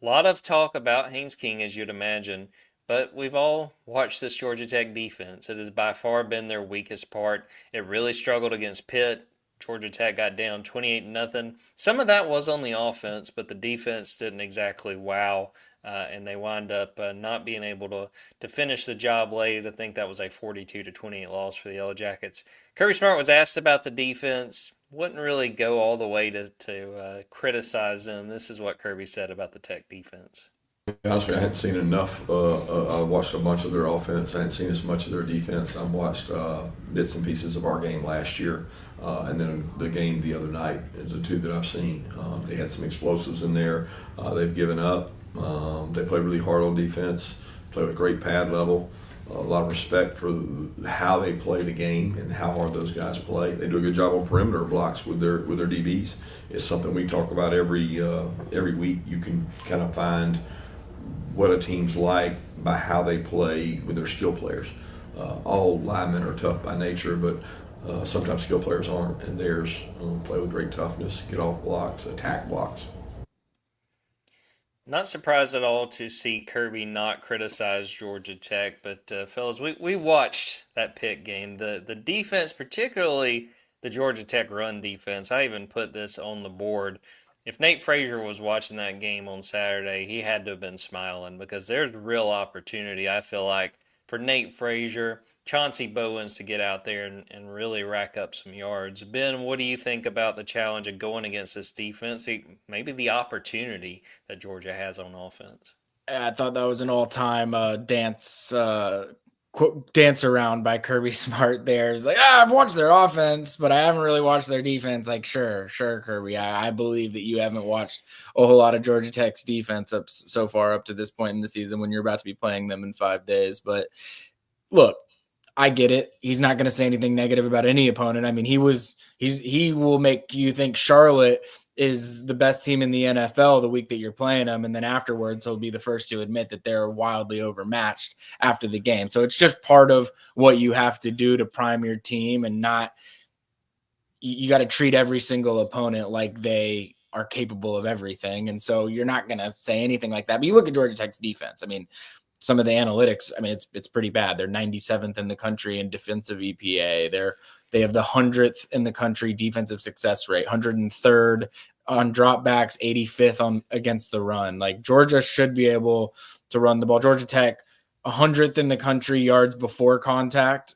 a lot of talk about Haynes King, as you'd imagine, but we've all watched this Georgia Tech defense. It has by far been their weakest part. It really struggled against Pitt. Georgia Tech got down 28-0. Some of that was on the offense, but the defense didn't exactly wow, and they wind up not being able to finish the job late. I think that was a 42-28 loss for the Yellow Jackets. Kirby Smart was asked about the defense. Wouldn't really go all the way to criticize them. This is what Kirby said about the Tech defense. Honestly, I hadn't seen enough. I watched a bunch of their offense. I hadn't seen as much of their defense. I've watched bits and pieces of our game last year, and then the game the other night is the two that I've seen. They had some explosives in there. They've given up. They play really hard on defense, play with a great pad level. A lot of respect for how they play the game and how hard those guys play. They do a good job on perimeter blocks with their DBs. It's something we talk about every week. You can kind of find what a team's like by how they play with their skill players. All linemen are tough by nature, but sometimes skill players aren't, and theirs play with great toughness, get off blocks, attack blocks. Not surprised at all to see Kirby not criticize Georgia Tech, but fellas, we watched that Pitt game. The defense, particularly the Georgia Tech run defense, I even put this on the board. If Nate Frazier was watching that game on Saturday, he had to have been smiling because there's real opportunity, I feel like, for Nate Frazier, Chauncey Bowens to get out there and really rack up some yards. Ben, what do you think about the challenge of going against this defense, maybe the opportunity that Georgia has on offense? I thought that was an all-time dance around by Kirby Smart there. It's like, I've watched their offense, but I haven't really watched their defense. Like, sure, Kirby. I believe that you haven't watched a whole lot of Georgia Tech's defense so far up to this point in the season when you're about to be playing them in 5 days. But look, I get it. He's not going to say anything negative about any opponent. I mean, he will make you think Charlotte is the best team in the NFL the week that you're playing them. And then afterwards, he'll be the first to admit that they're wildly overmatched after the game. So it's just part of what you have to do to prime your team, and you got to treat every single opponent like they are capable of everything. And so you're not going to say anything like that. But you look at Georgia Tech's defense. I mean, some of the analytics, I mean, it's pretty bad. They're 97th in the country in defensive EPA. They have the 100th in the country defensive success rate, 103rd on dropbacks, 85th on against the run. Like, Georgia should be able to run the ball. Georgia Tech, 100th in the country yards before contact,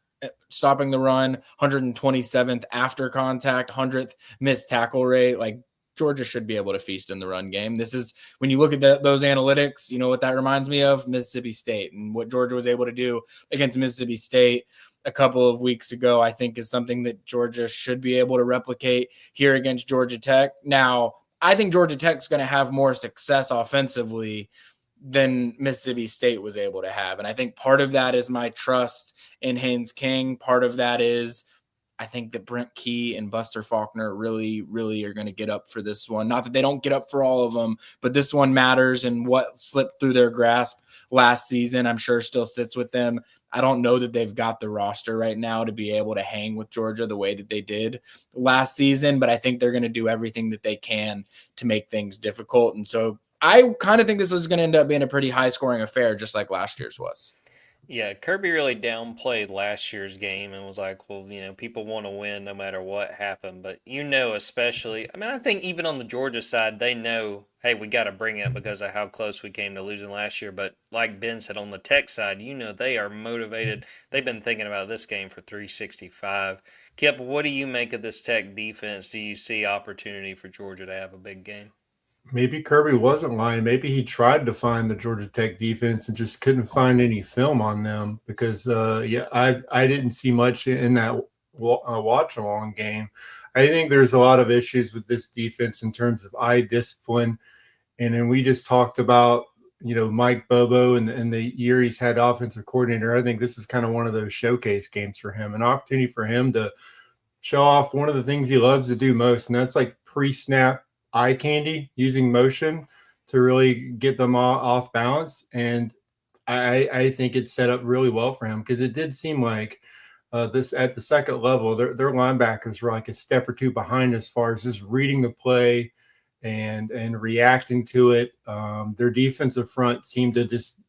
stopping the run, 127th after contact, 100th missed tackle rate. Like, Georgia should be able to feast in the run game. This is, when you look at those analytics, you know what that reminds me of? Mississippi State. And what Georgia was able to do against Mississippi State a couple of weeks ago, I think, is something that Georgia should be able to replicate here against Georgia Tech. Now, I think Georgia Tech's going to have more success offensively than Mississippi State was able to have. And I think part of that is my trust in Haynes King. Part of that is I think that Brent Key and Buster Faulkner really, really are going to get up for this one. Not that they don't get up for all of them, but this one matters, and what slipped through their grasp last season, I'm sure still sits with them. I don't know that they've got the roster right now to be able to hang with Georgia the way that they did last season, but I think they're going to do everything that they can to make things difficult. And so I kind of think this is going to end up being a pretty high-scoring affair, just like last year's was. Yeah, Kirby really downplayed last year's game and was like, well, people want to win no matter what happened. But especially, I mean, I think even on the Georgia side, they know, hey, we got to bring it because of how close we came to losing last year. But like Ben said, on the Tech side, they are motivated. They've been thinking about this game for 365. Kipp, what do you make of this Tech defense? Do you see opportunity for Georgia to have a big game? Maybe Kirby wasn't lying. Maybe he tried to find the Georgia Tech defense and just couldn't find any film on them because, I didn't see much in that watch along game. I think there's a lot of issues with this defense in terms of eye discipline. And then we just talked about, Mike Bobo and the year he's had offensive coordinator. I think this is kind of one of those showcase games for him, an opportunity for him to show off one of the things he loves to do most, and that's like pre-snap eye candy, using motion to really get them off balance. And I think it's set up really well for him because it did seem like this at the second level, their linebackers were like a step or two behind as far as just reading the play and reacting to it. Their defensive front seemed to just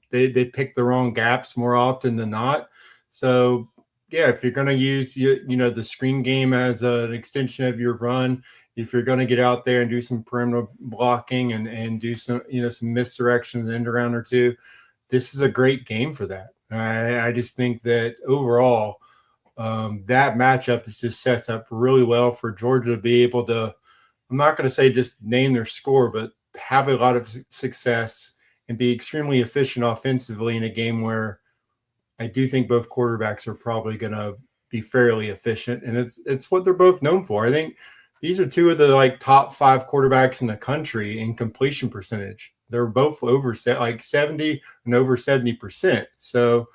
they pick the wrong gaps more often than not. So yeah, if you're going to use the screen game as an extension of your run, if you're going to get out there and do some perimeter blocking and do some some misdirection in the end around or two, this is a great game for that. I just think that overall, that matchup just sets up really well for Georgia to be able to, I'm not going to say just name their score, but have a lot of success and be extremely efficient offensively in a game where I do think both quarterbacks are probably going to be fairly efficient, and it's what they're both known for. I think these are two of the top 5 quarterbacks in the country in completion percentage. They're both over 70 and over 70%. So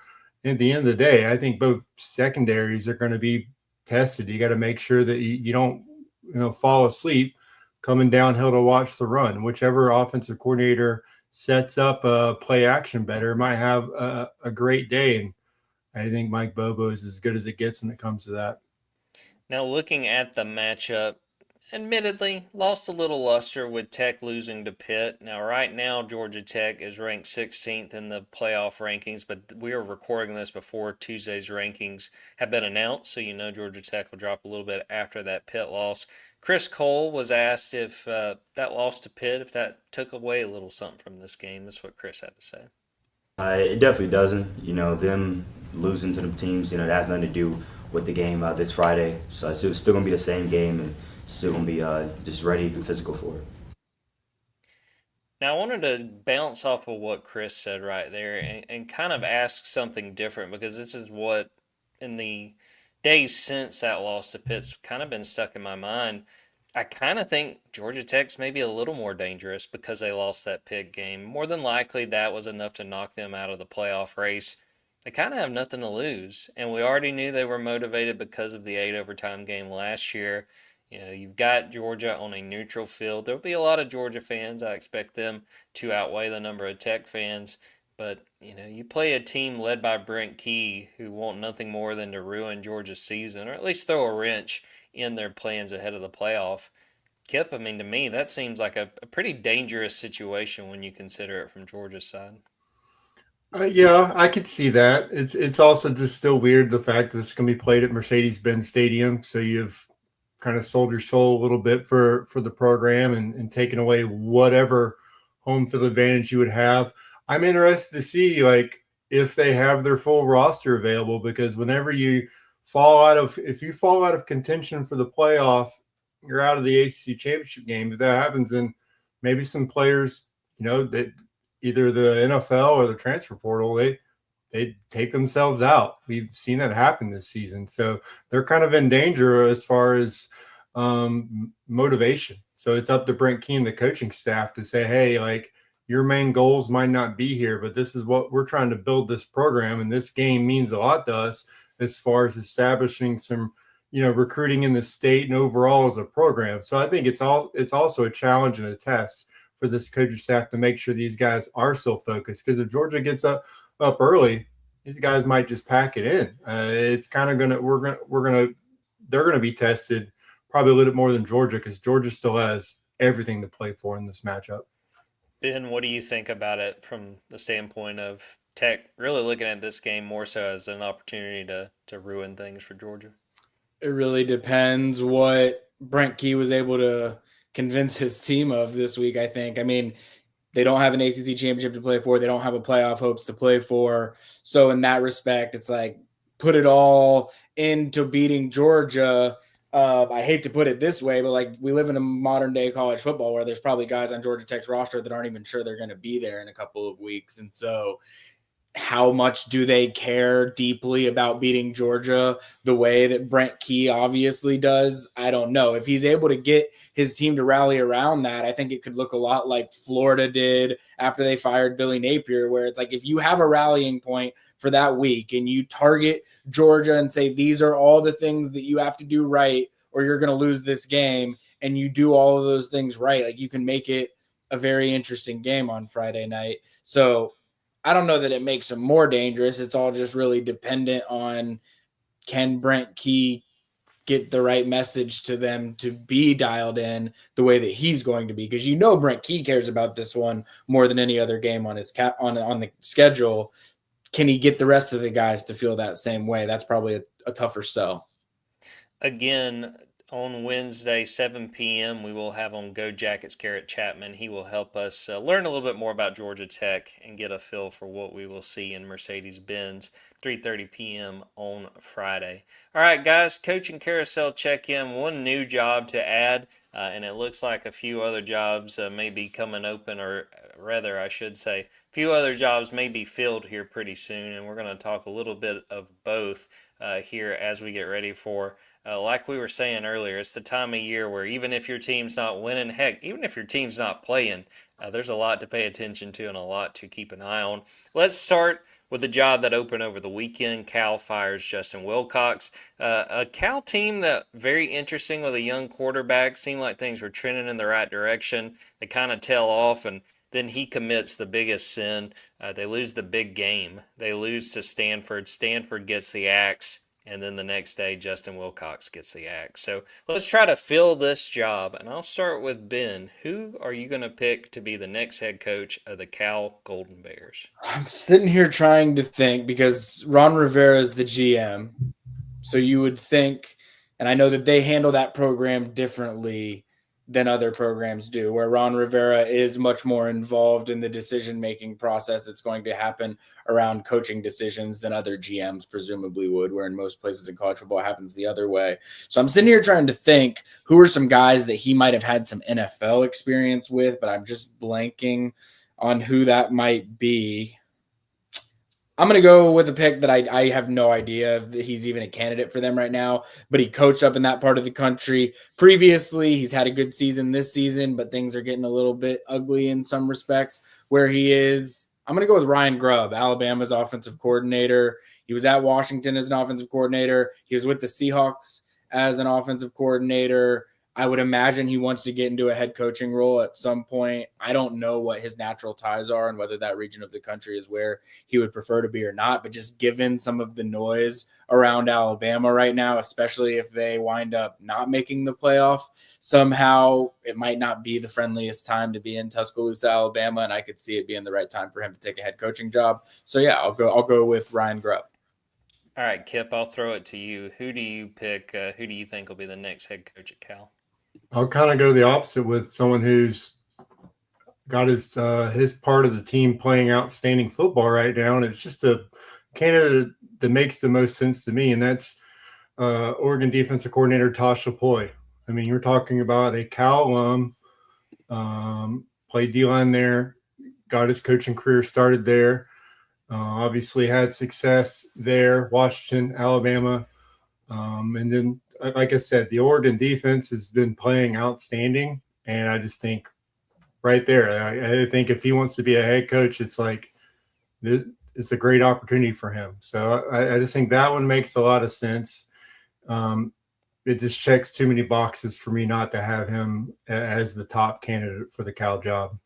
at the end of the day, I think both secondaries are going to be tested. You got to make sure that you don't fall asleep coming downhill to watch the run. Whichever offensive coordinator sets up a play action better might have a great day. And I think Mike Bobo is as good as it gets when it comes to that. Now, looking at the matchup, admittedly, lost a little luster with Tech losing to Pitt. Now, right now, Georgia Tech is ranked 16th in the playoff rankings, but we are recording this before Tuesday's rankings have been announced, so Georgia Tech will drop a little bit after that Pitt loss. Chris Cole was asked if that loss to Pitt, if that took away a little something from this game. That's what Chris had to say. It definitely doesn't. Them losing to the teams, that has nothing to do with the game this Friday. So it's still going to be the same game, and still going to be just ready and physical for it. Now, I wanted to bounce off of what Chris said right there and kind of ask something different, because this is what, in the days since that loss to Pitt's kind of been stuck in my mind. I kind of think Georgia Tech's maybe a little more dangerous because they lost that Pitt game. More than likely, that was enough to knock them out of the playoff race. They kind of have nothing to lose, and we already knew they were motivated because of the 8 overtime game last year. You've got Georgia on a neutral field. There'll be a lot of Georgia fans. I expect them to outweigh the number of Tech fans. But, you play a team led by Brent Key who want nothing more than to ruin Georgia's season, or at least throw a wrench in their plans ahead of the playoff. Kipp, to me, that seems like a pretty dangerous situation when you consider it from Georgia's side. Yeah, I could see that. It's also just still weird the fact that it's going to be played at Mercedes-Benz Stadium, so you've kind of sold your soul a little bit for the program and taken away whatever home field advantage you would have. I'm interested to see like if they have their full roster available, because whenever you if you fall out of contention for the playoff, you're out of the ACC championship game. If that happens, then maybe some players, that either the NFL or the transfer portal, they take themselves out. We've seen that happen this season. So they're kind of in danger as far as motivation. So it's up to Brent Key and the coaching staff to say, hey, like your main goals might not be here, but this is what we're trying to build this program. And this game means a lot to us as far as establishing some, recruiting in the state and overall as a program. So I think it's also a challenge and a test for this coaching staff to make sure these guys are still focused. Because if Georgia gets up early, these guys might just pack it in. It's kind of they're gonna be tested probably a little bit more than Georgia, because Georgia still has everything to play for in this matchup. Ben, what do you think about it from the standpoint of Tech really looking at this game more so as an opportunity to ruin things for Georgia? It really depends what Brent Key was able to convince his team of this week, I think. I mean, they don't have an ACC championship to play for. They don't have a playoff hopes to play for. So in that respect, it's like put it all into beating Georgia. I hate to put it this way, but like we live in a modern day college football where there's probably guys on Georgia Tech's roster that aren't even sure they're going to be there in a couple of weeks. And so how much do they care deeply about beating Georgia the way that Brent Key obviously does? I don't know. If he's able to get his team to rally around that, I think it could look a lot like Florida did after they fired Billy Napier, where it's like if you have a rallying point for that week and you target Georgia and say these are all the things that you have to do right or you're going to lose this game, and you do all of those things right, like you can make it a very interesting game on Friday night. So I don't know that it makes them more dangerous. It's all just really dependent on can Brent Key get the right message to them to be dialed in the way that he's going to be. Because Brent Key cares about this one more than any other game on his on the schedule. Can he get the rest of the guys to feel that same way? That's probably a tougher sell. Again, on Wednesday, 7 p.m., we will have on Go Jackets Garrett Chapman. He will help us learn a little bit more about Georgia Tech and get a feel for what we will see in Mercedes-Benz, 3:30 p.m. on Friday. All right, guys, coaching carousel check-in. One new job to add, and it looks like a few other jobs may be coming open, or rather, I should say, a few other jobs may be filled here pretty soon, and we're going to talk a little bit of both here as we get ready for like we were saying earlier, it's the time of year where even if your team's not winning, heck, even if your team's not playing, there's a lot to pay attention to and a lot to keep an eye on. Let's start with the job that opened over the weekend. Cal fires Justin Wilcox. A Cal team that very interesting with a young quarterback. Seemed like things were trending in the right direction. They kind of tail off, and then he commits the biggest sin. They lose the big game. They lose to Stanford. Stanford gets the axe. And then the next day, Justin Wilcox gets the axe. So let's try to fill this job. And I'll start with Ben. Who are you going to pick to be the next head coach of the Cal Golden Bears? I'm sitting here trying to think because Ron Rivera is the GM. So you would think, and I know that they handle that program differently than other programs do, where Ron Rivera is much more involved in the decision-making process that's going to happen around coaching decisions than other GMs presumably would, where in most places in college football it happens the other way. So I'm sitting here trying to think who are some guys that he might have had some NFL experience with, but I'm just blanking on who that might be. I'm going to go with a pick that I have no idea if he's even a candidate for them right now, but he coached up in that part of the country previously. He's had a good season this season, but things are getting a little bit ugly in some respects where he is. I'm going to go with Ryan Grubb, Alabama's offensive coordinator. He was at Washington as an offensive coordinator. He was with the Seahawks as an offensive coordinator. I would imagine he wants to get into a head coaching role at some point. I don't know what his natural ties are and whether that region of the country is where he would prefer to be or not. But just given some of the noise around Alabama right now, especially if they wind up not making the playoff, somehow it might not be the friendliest time to be in Tuscaloosa, Alabama, and I could see it being the right time for him to take a head coaching job. So yeah, I'll go with Ryan Grubb. All right, Kipp, I'll throw it to you. Who do you pick? Who do you think will be the next head coach at Cal? I'll kind of go the opposite with someone who's got his part of the team playing outstanding football right now, and it's just a candidate that makes the most sense to me, and that's Oregon defensive coordinator Tosh Lupoi. I mean, you're talking about a Cal alum, played D-line there, got his coaching career started there, obviously had success there, Washington, Alabama, and then, like I said, the Oregon defense has been playing outstanding, and I just think right there, I think if he wants to be a head coach, it's like it's a great opportunity for him. So I just think that one makes a lot of sense. It just checks too many boxes for me not to have him as the top candidate for the Cal job.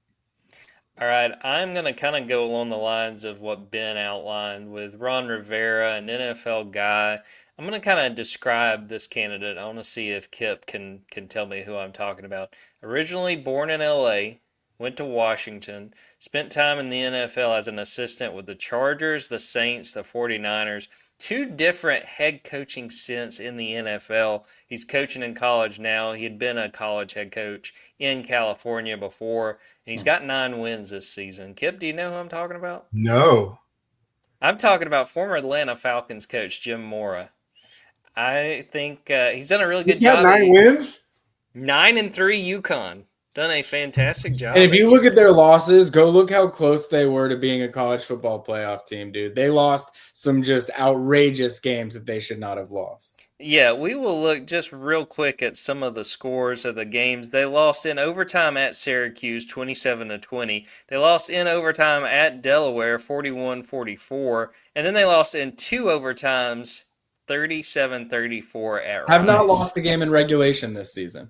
All right, I'm going to kind of go along the lines of what Ben outlined with Ron Rivera, an NFL guy. I'm going to kind of describe this candidate. I want to see if Kipp can tell me who I'm talking about. Originally born in LA, went to Washington, spent time in the NFL as an assistant with the Chargers, the Saints, the 49ers. 2 different head coaching stints in the NFL. He's coaching in college now. He had been a college head coach in California before, and he's got 9 wins this season. Kipp, do you know who I'm talking about? No. I'm talking about former Atlanta Falcons coach Jim Mora. I think he's done a really good job. He's got 9 wins? 9-3 UConn. Done a fantastic job. And if you look at their losses, go look how close they were to being a college football playoff team, dude. They lost some just outrageous games that they should not have lost. Yeah, we will look just real quick at some of the scores of the games. They lost in overtime at Syracuse 27-20. They lost in overtime at Delaware 41-44. And then they lost in 2 overtimes 37-34 at Rice. Have not lost a game in regulation this season.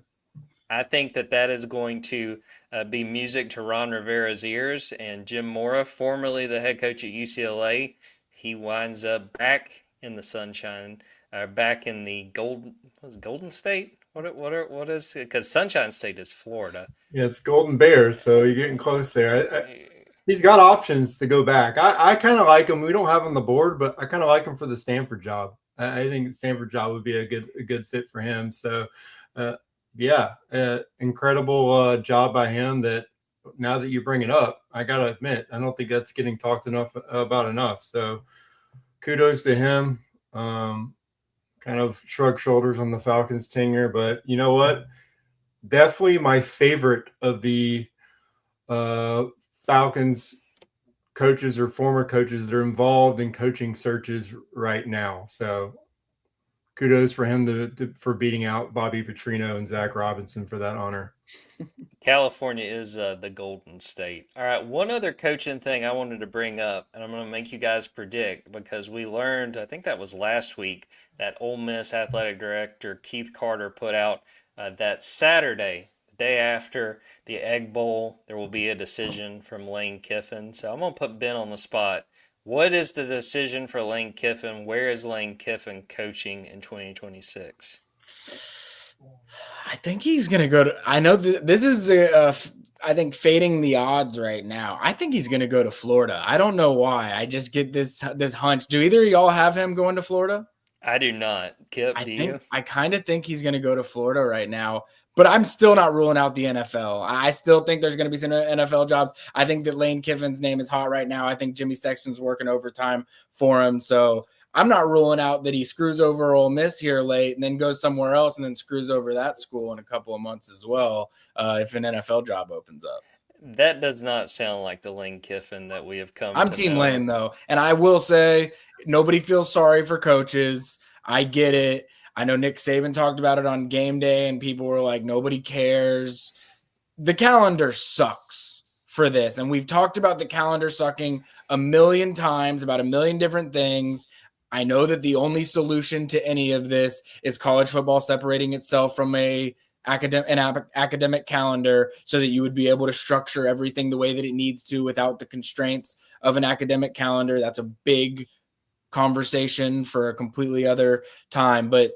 I think that is going to be music to Ron Rivera's ears. And Jim Mora, formerly the head coach at UCLA, he winds up back in the sunshine, back in the Golden State. What is it? Because Sunshine State is Florida. Yeah, it's Golden Bears, so you're getting close there. He's got options to go back. I kind of like him. We don't have him on the board, but I kind of like him for the Stanford job. I think the Stanford job would be a good fit for him. So. Yeah, incredible job by him. That now that you bring it up, I gotta admit, I don't think that's getting talked about enough. So, kudos to him. Kind of shrug shoulders on the Falcons tenure, but you know what? Definitely my favorite of the Falcons coaches or former coaches that are involved in coaching searches right now. So. Kudos for him for beating out Bobby Petrino and Zach Robinson for that honor. California is the Golden State. All right, one other coaching thing I wanted to bring up, and I'm going to make you guys predict because we learned, I think that was last week, that Ole Miss athletic director Keith Carter put out that Saturday, the day after the Egg Bowl, there will be a decision from Lane Kiffin. So I'm going to put Ben on the spot. What is the decision for Lane Kiffin? Where is Lane Kiffin coaching in 2026? I think he's going to go to – I know this is, I think, fading the odds right now. I think he's going to go to Florida. I don't know why. I just get this hunch. Do either of y'all have him going to Florida? I do not. Kipp, do you? I kind of think he's going to go to Florida right now. But I'm still not ruling out the NFL. I still think there's going to be some NFL jobs. I think that Lane Kiffin's name is hot right now. I think Jimmy Sexton's working overtime for him. So I'm not ruling out that he screws over Ole Miss here late and then goes somewhere else and then screws over that school in a couple of months as well if an NFL job opens up. That does not sound like the Lane Kiffin that we have come I'm to Team know. Lane, though. And I will say nobody feels sorry for coaches. I get it. I know Nick Saban talked about it on game day, and people were like, nobody cares. The calendar sucks for this. And we've talked about the calendar sucking a million times about a million different things. I know that the only solution to any of this is college football separating itself from a academic calendar so that you would be able to structure everything the way that it needs to without the constraints of an academic calendar. That's a big conversation for a completely other time. But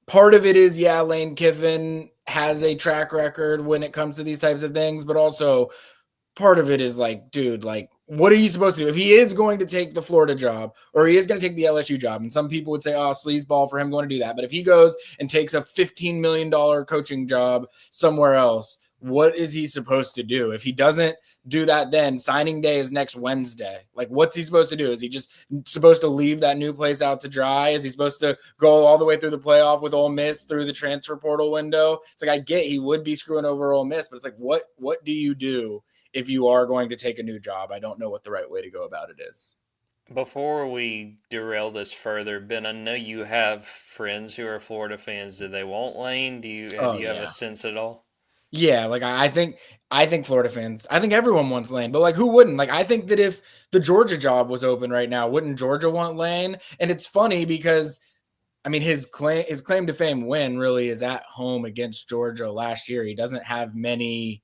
part of it is, yeah, Lane Kiffin has a track record when it comes to these types of things, but also part of it is like, dude, like, what are you supposed to do? If he is going to take the Florida job or he is going to take the LSU job, and some people would say, oh, sleazeball for him going to do that. But if he goes and takes a $15 million coaching job somewhere else, what is he supposed to do? If he doesn't do that, then signing day is next Wednesday. Like, what's he supposed to do? Is he just supposed to leave that new place out to dry? Is he supposed to go all the way through the playoff with Ole Miss through the transfer portal window? It's like, I get he would be screwing over Ole Miss, but it's like, what do you do if you are going to take a new job? I don't know what the right way to go about it is. Before we derail this further, Ben, I know you have friends who are Florida fans. Do they want Lane? Do you have a sense at all? Yeah, like I think Florida fans, I think everyone wants Lane, but like who wouldn't? Like I think that if the Georgia job was open right now, wouldn't Georgia want Lane? And it's funny because I mean his claim to fame win really is at home against Georgia last year. He doesn't have many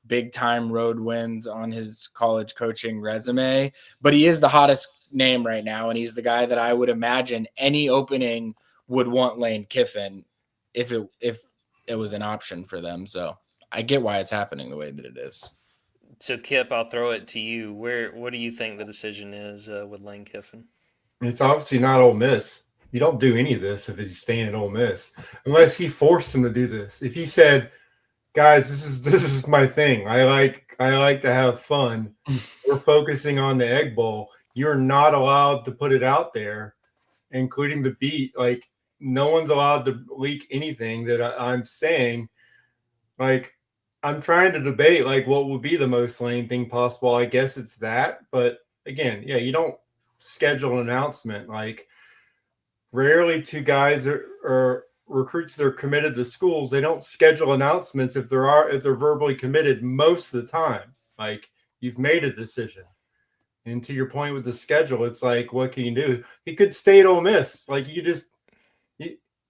big time road wins on his college coaching resume, but he is the hottest name right now, and he's the guy that I would imagine any opening would want Lane Kiffin if it was an option for them. So I get why it's happening the way that it is. So, Kipp, I'll throw it to you. What do you think the decision is with Lane Kiffin? It's obviously not Ole Miss. You don't do any of this if he's staying at Ole Miss, unless he forced him to do this. If he said, "Guys, this is my thing. I like to have fun. We're focusing on the Egg Bowl." You're not allowed to put it out there, including the beat. Like no one's allowed to leak anything that I'm saying. Like, I'm trying to debate, like, what would be the most Lane thing possible. I guess it's that. But, again, yeah, you don't schedule an announcement. Like, rarely two guys or recruits that are committed to schools, they don't schedule announcements if they're verbally committed most of the time. Like, you've made a decision. And to your point with the schedule, it's like, what can you do? He could stay at Ole Miss. Like,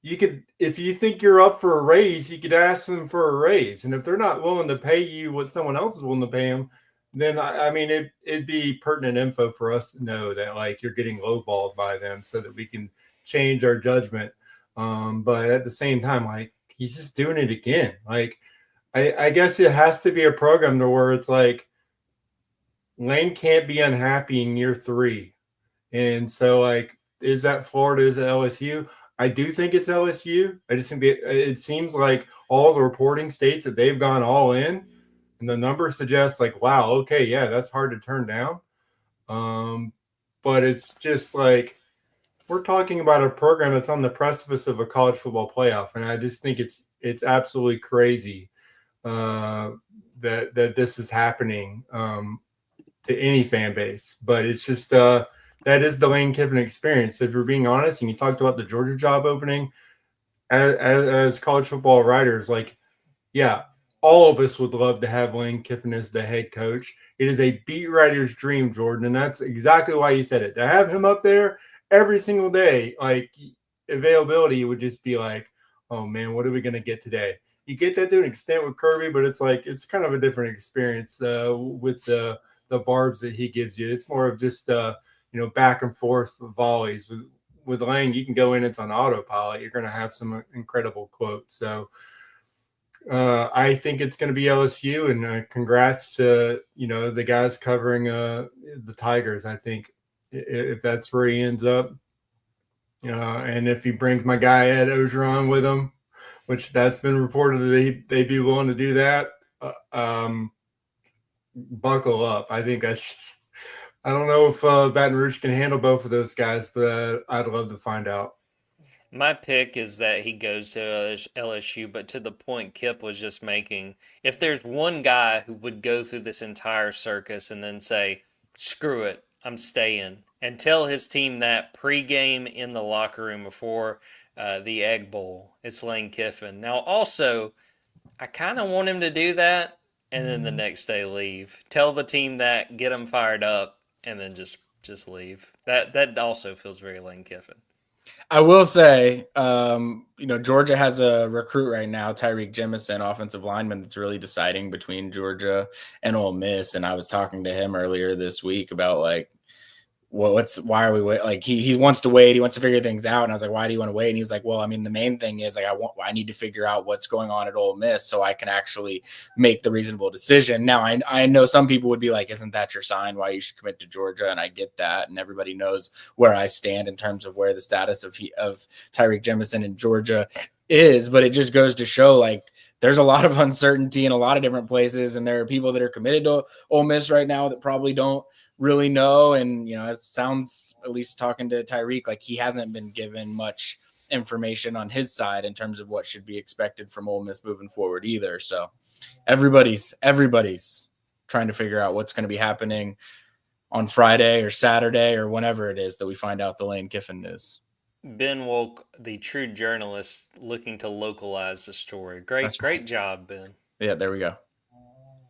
you could, if you think you're up for a raise, you could ask them for a raise. And if they're not willing to pay you what someone else is willing to pay them, then I mean, it'd be pertinent info for us to know that like you're getting lowballed by them so that we can change our judgment. But at the same time, like he's just doing it again. Like I guess it has to be a program to where it's like Lane can't be unhappy in year 3. And so like, is that Florida? Is it LSU? I do think it's LSU. I just think it seems like all the reporting states that they've gone all in, and the numbers suggest like, wow, okay, yeah, that's hard to turn down. But it's just like we're talking about a program that's on the precipice of a college football playoff, and I just think it's absolutely crazy that this is happening to any fan base. But it's just that is the Lane Kiffin experience. If you're being honest, and you talked about the Georgia job opening, as college football writers, like, yeah, all of us would love to have Lane Kiffin as the head coach. It is a beat writer's dream, Jordan, and that's exactly why you said it. To have him up there every single day, like availability would just be like, oh man, what are we going to get today? You get that to an extent with Kirby, but it's like it's kind of a different experience with the barbs that he gives you. It's more of just back and forth volleys. With Lane, you can go in, it's on autopilot. You're going to have some incredible quotes. So I think it's going to be LSU, and congrats to, the guys covering the Tigers. I think if that's where he ends up, and if he brings my guy Ed Ogeron with him, which that's been reported that they'd be willing to do that, buckle up. I think that's just, I don't know if Baton Rouge can handle both of those guys, but I'd love to find out. My pick is that he goes to LSU, but to the point Kipp was just making, if there's one guy who would go through this entire circus and then say, screw it, I'm staying, and tell his team that pregame in the locker room before the Egg Bowl, it's Lane Kiffin. Now, also, I kind of want him to do that and then the next day leave. Tell the team that, get them fired up, and then just leave. That also feels very Lane Kiffin. I will say, Georgia has a recruit right now, Tyreek Jemison, offensive lineman, that's really deciding between Georgia and Ole Miss. And I was talking to him earlier this week about like, why are we wait? Like he wants to wait. He wants to figure things out. And I was like, why do you want to wait? And he was like, well, I mean, the main thing is like, I need to figure out what's going on at Ole Miss so I can actually make the reasonable decision. Now I know some people would be like, isn't that your sign why you should commit to Georgia? And I get that. And everybody knows where I stand in terms of where the status of Tyreek Jemison in Georgia is, but it just goes to show like, there's a lot of uncertainty in a lot of different places. And there are people that are committed to Ole Miss right now that probably don't really know. And, it sounds, at least talking to Tyreek, like he hasn't been given much information on his side in terms of what should be expected from Ole Miss moving forward either. So everybody's trying to figure out what's going to be happening on Friday or Saturday or whenever it is that we find out the Lane Kiffin news. Ben Wolk, the true journalist, looking to localize the story. Great job, Ben. Yeah, there we go.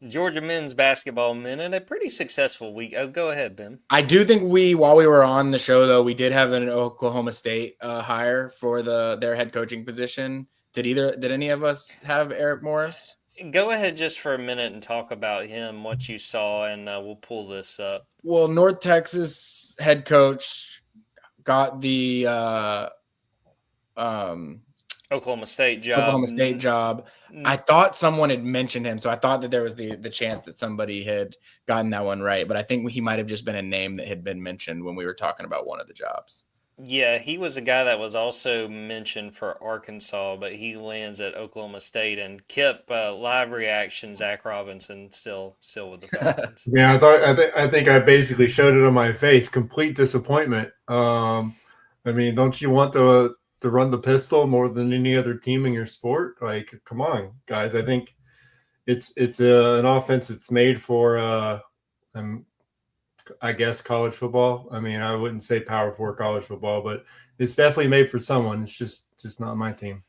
Georgia men's basketball men in a pretty successful week. Oh, go ahead, Ben. I do think while we were on the show, though, we did have an Oklahoma State hire for their head coaching position. Did any of us have Eric Morris? Go ahead just for a minute and talk about him, what you saw, and we'll pull this up. Well, North Texas head coach got the Oklahoma State job. I thought someone had mentioned him, so I thought that there was the chance that somebody had gotten that one right, but I think he might have just been a name that had been mentioned when we were talking about one of the jobs. Yeah, he was a guy that was also mentioned for Arkansas, but he lands at Oklahoma State. And Kipp, live reaction, Zach Robinson still with the Falcons. Yeah, I think I basically showed it on my face. Complete disappointment. I mean, don't you want to run the pistol more than any other team in your sport? Like, come on, guys. I think it's an offense that's made for I guess college football. I mean, I wouldn't say Power 4 college football, but it's definitely made for someone. It's just not my team.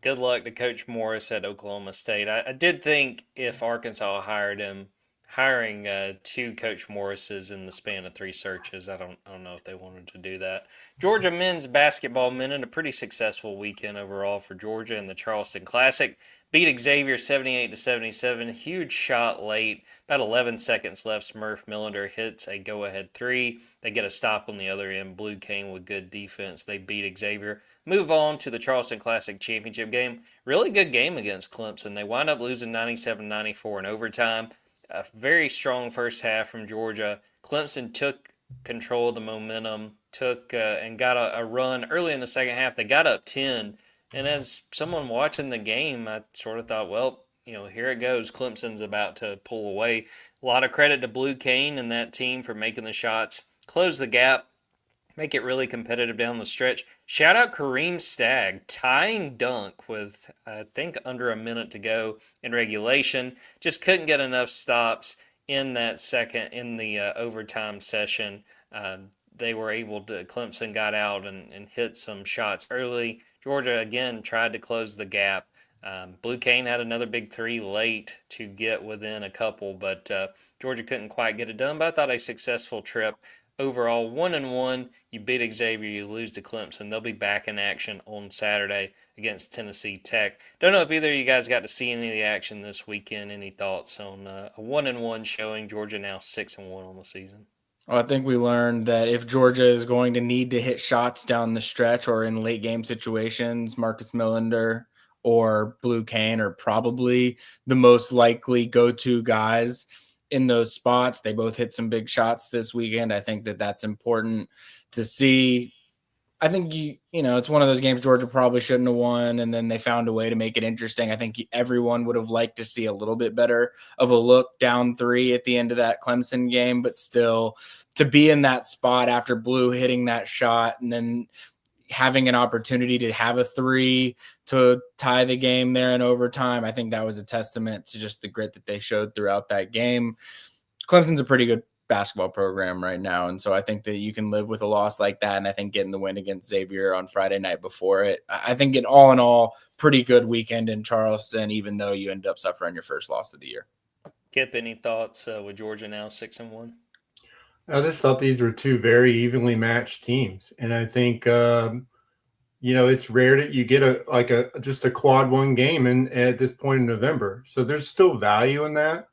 Good luck to Coach Morris at Oklahoma State. I did think if Arkansas hired him, hiring two Coach Morrises in the span of 3 searches, I don't know if they wanted to do that. Georgia men's basketball men in a pretty successful weekend overall for Georgia in the Charleston Classic. Beat Xavier 78-77. Huge shot late. About 11 seconds left. Smurf Millender hits a go-ahead 3. They get a stop on the other end. Blue Cane with good defense. They beat Xavier. Move on to the Charleston Classic championship game. Really good game against Clemson. They wind up losing 97-94 in overtime. A very strong first half from Georgia. Clemson took control of the momentum, and got a run early in the second half. They got up 10. And as someone watching the game, I sort of thought, well, here it goes. Clemson's about to pull away. A lot of credit to Blue Cane and that team for making the shots, close the gap, make it really competitive down the stretch. Shout out Kareem Stagg, tying dunk with, I think, under a minute to go in regulation. Just couldn't get enough stops in the overtime session. They were able to, Clemson got out and hit some shots early. Georgia, again, tried to close the gap. Blue Cane had another big 3 late to get within a couple, but Georgia couldn't quite get it done. But I thought a successful trip. Overall, 1-1. You beat Xavier, you lose to Clemson. They'll be back in action on Saturday against Tennessee Tech. Don't know if either of you guys got to see any of the action this weekend. Any thoughts on a 1-1 showing? Georgia now 6-1 on the season. Well, I think we learned that if Georgia is going to need to hit shots down the stretch or in late game situations, Marcus Millender or Blue Cane are probably the most likely go-to guys in those spots. They both hit some big shots this weekend. I think that that's important to see. I think, it's one of those games Georgia probably shouldn't have won, and then they found a way to make it interesting. I think everyone would have liked to see a little bit better of a look down 3 at the end of that Clemson game, but still to be in that spot after Blue hitting that shot and then having an opportunity to have a 3 to tie the game there in overtime, I think that was a testament to just the grit that they showed throughout that game. Clemson's a pretty good basketball program right now, and so I think that you can live with a loss like that, and I think getting the win against Xavier on Friday night before it, I think in all, pretty good weekend in Charleston, even though you end up suffering your first loss of the year. Kip, any thoughts with Georgia now 6-1? I just thought these were two very evenly matched teams, and I think it's rare that you get just a quad one game in at this point in November. So there's still value in that.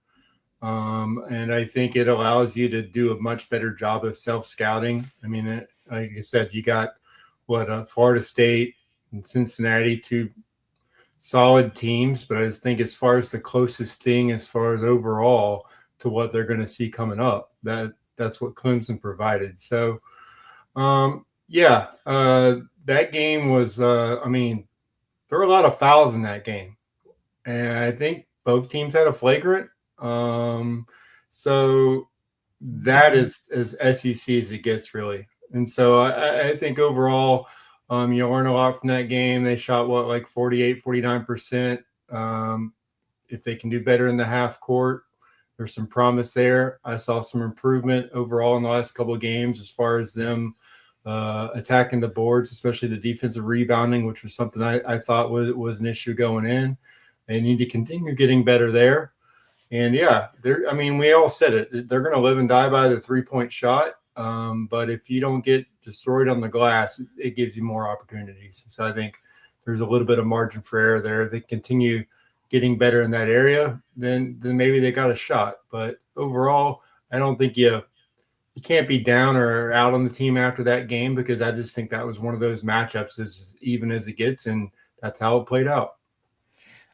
And I think it allows you to do a much better job of self scouting. I mean, like I said, you got Florida State and Cincinnati, two solid teams, but I just think as far as the closest thing, as far as overall to what they're going to see coming up, that's what Clemson provided. So, that game was, there were a lot of fouls in that game. And I think both teams had a flagrant. So that is as SEC as it gets, really. And so I think overall, you learn a lot from that game. They shot, 48, 49%. If they can do better in the half court, there's some promise there. I saw some improvement overall in the last couple of games as far as them attacking the boards, especially the defensive rebounding, which was something I thought was an issue going in. They need to continue getting better there. And we all said it. They're going to live and die by the 3-point shot. But if you don't get destroyed on the glass, it gives you more opportunities. So I think there's a little bit of margin for error there. If they continue getting better in that area, then maybe they got a shot. But overall, I don't think you can't be down or out on the team after that game, because I just think that was one of those matchups as even as it gets, and that's how it played out.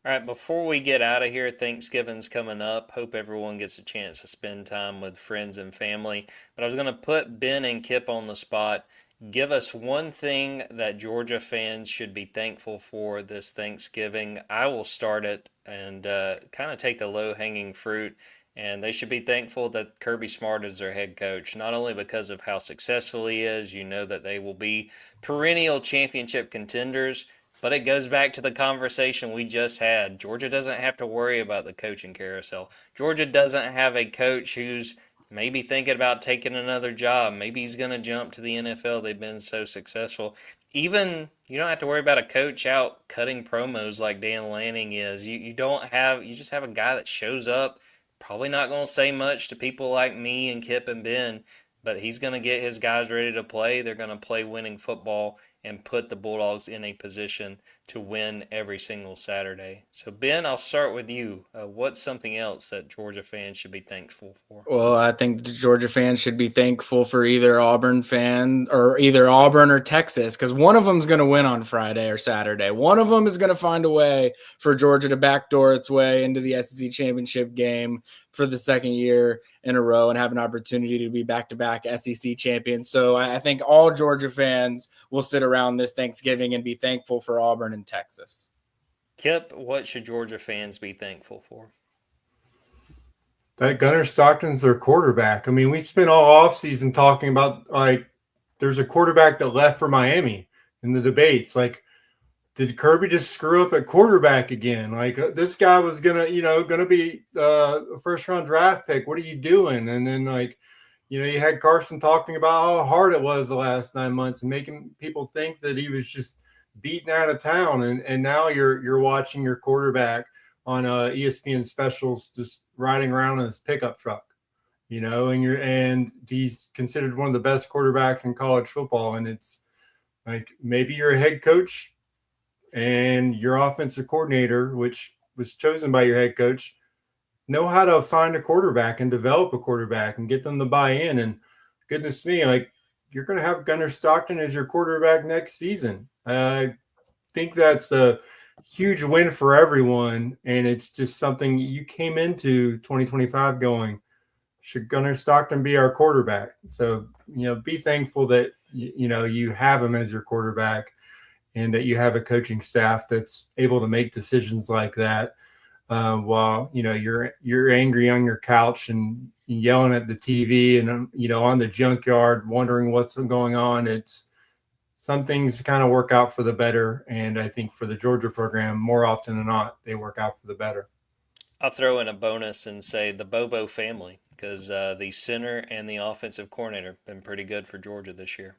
All right, before we get out of here, Thanksgiving's coming up. Hope everyone gets a chance to spend time with friends and family. But I was going to put Ben and Kipp on the spot. Give us one thing that Georgia fans should be thankful for this Thanksgiving. I will start it and kind of take the low-hanging fruit. And they should be thankful that Kirby Smart is their head coach, not only because of how successful he is, that they will be perennial championship contenders, but it goes back to the conversation we just had. Georgia doesn't have to worry about the coaching carousel. Georgia doesn't have a coach who's maybe thinking about taking another job. Maybe he's going to jump to the NFL. They've been so successful. Even you don't have to worry about a coach out cutting promos like Dan Lanning is. You just have a guy that shows up, probably not going to say much to people like me and Kipp and Ben, but he's going to get his guys ready to play. They're going to play winning football and put the Bulldogs in a position to win every single Saturday. So, Ben, I'll start with you. What's something else that Georgia fans should be thankful for? Well, I think the Georgia fans should be thankful for either Auburn or Texas, because one of them is going to win on Friday or Saturday. One of them is going to find a way for Georgia to backdoor its way into the SEC championship game for the second year in a row and have an opportunity to be back-to-back SEC champions. So I think all Georgia fans will sit around this Thanksgiving and be thankful for Auburn and Texas. Kipp, what should Georgia fans be thankful for? That Gunnar Stockton's their quarterback. I mean, we spent all offseason talking about, there's a quarterback that left for Miami in the debates. Did Kirby just screw up at quarterback again? This guy was gonna be a first-round draft pick. What are you doing? And then you had Carson talking about how hard it was the last 9 months and making people think that he was just beaten out of town. And now you're watching your quarterback on ESPN specials just riding around in his pickup truck, and he's considered one of the best quarterbacks in college football. And it's maybe you're a head coach and your offensive coordinator, which was chosen by your head coach, know how to find a quarterback and develop a quarterback and get them to buy in. And goodness me, you're going to have Gunnar Stockton as your quarterback next season. I think that's a huge win for everyone. And it's just something you came into 2025 going, should Gunnar Stockton be our quarterback? So, be thankful that, you have him as your quarterback and that you have a coaching staff that's able to make decisions like that. While you're angry on your couch and yelling at the TV and on the junkyard wondering what's going on. It's some things kind of work out for the better, and I think for the Georgia program, more often than not, they work out for the better. I'll throw in a bonus and say the Bobo family, because the center and the offensive coordinator have been pretty good for Georgia this year.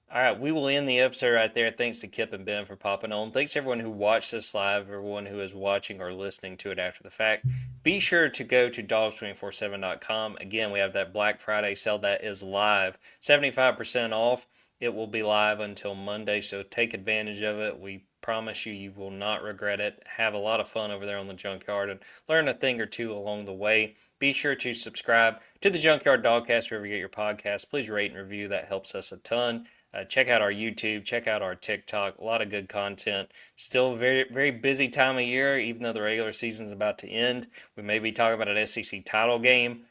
All right, we will end the episode right there. Thanks to Kipp and Ben for popping on. Thanks to everyone who watched this live, everyone who is watching or listening to it after the fact. be sure to go to Dawgs247.com. Again, we have that Black Friday sale that is live, 75% off. It will be live until Monday, so take advantage of it. We promise you will not regret it. Have a lot of fun over there on the Junkyard and learn a thing or two along the way. Be sure to subscribe to the Junkyard Dawgcast wherever you get your podcast. Please rate and review. That helps us a ton. Check out our YouTube. Check out our TikTok. A lot of good content. Still a very, very busy time of year, even though the regular season is about to end. We may be talking about an SEC title game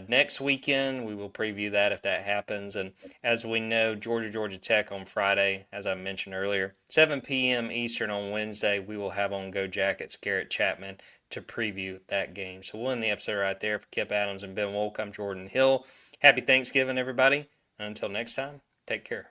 next weekend. We will preview that if that happens. And as we know, Georgia Tech on Friday, as I mentioned earlier, 7 p.m. Eastern on Wednesday, we will have on Go Jackets Garrett Chapman to preview that game. So we'll end the episode right there. For Kipp Adams and Ben Wolk, I'm Jordan Hill. Happy Thanksgiving, everybody. Until next time, take care.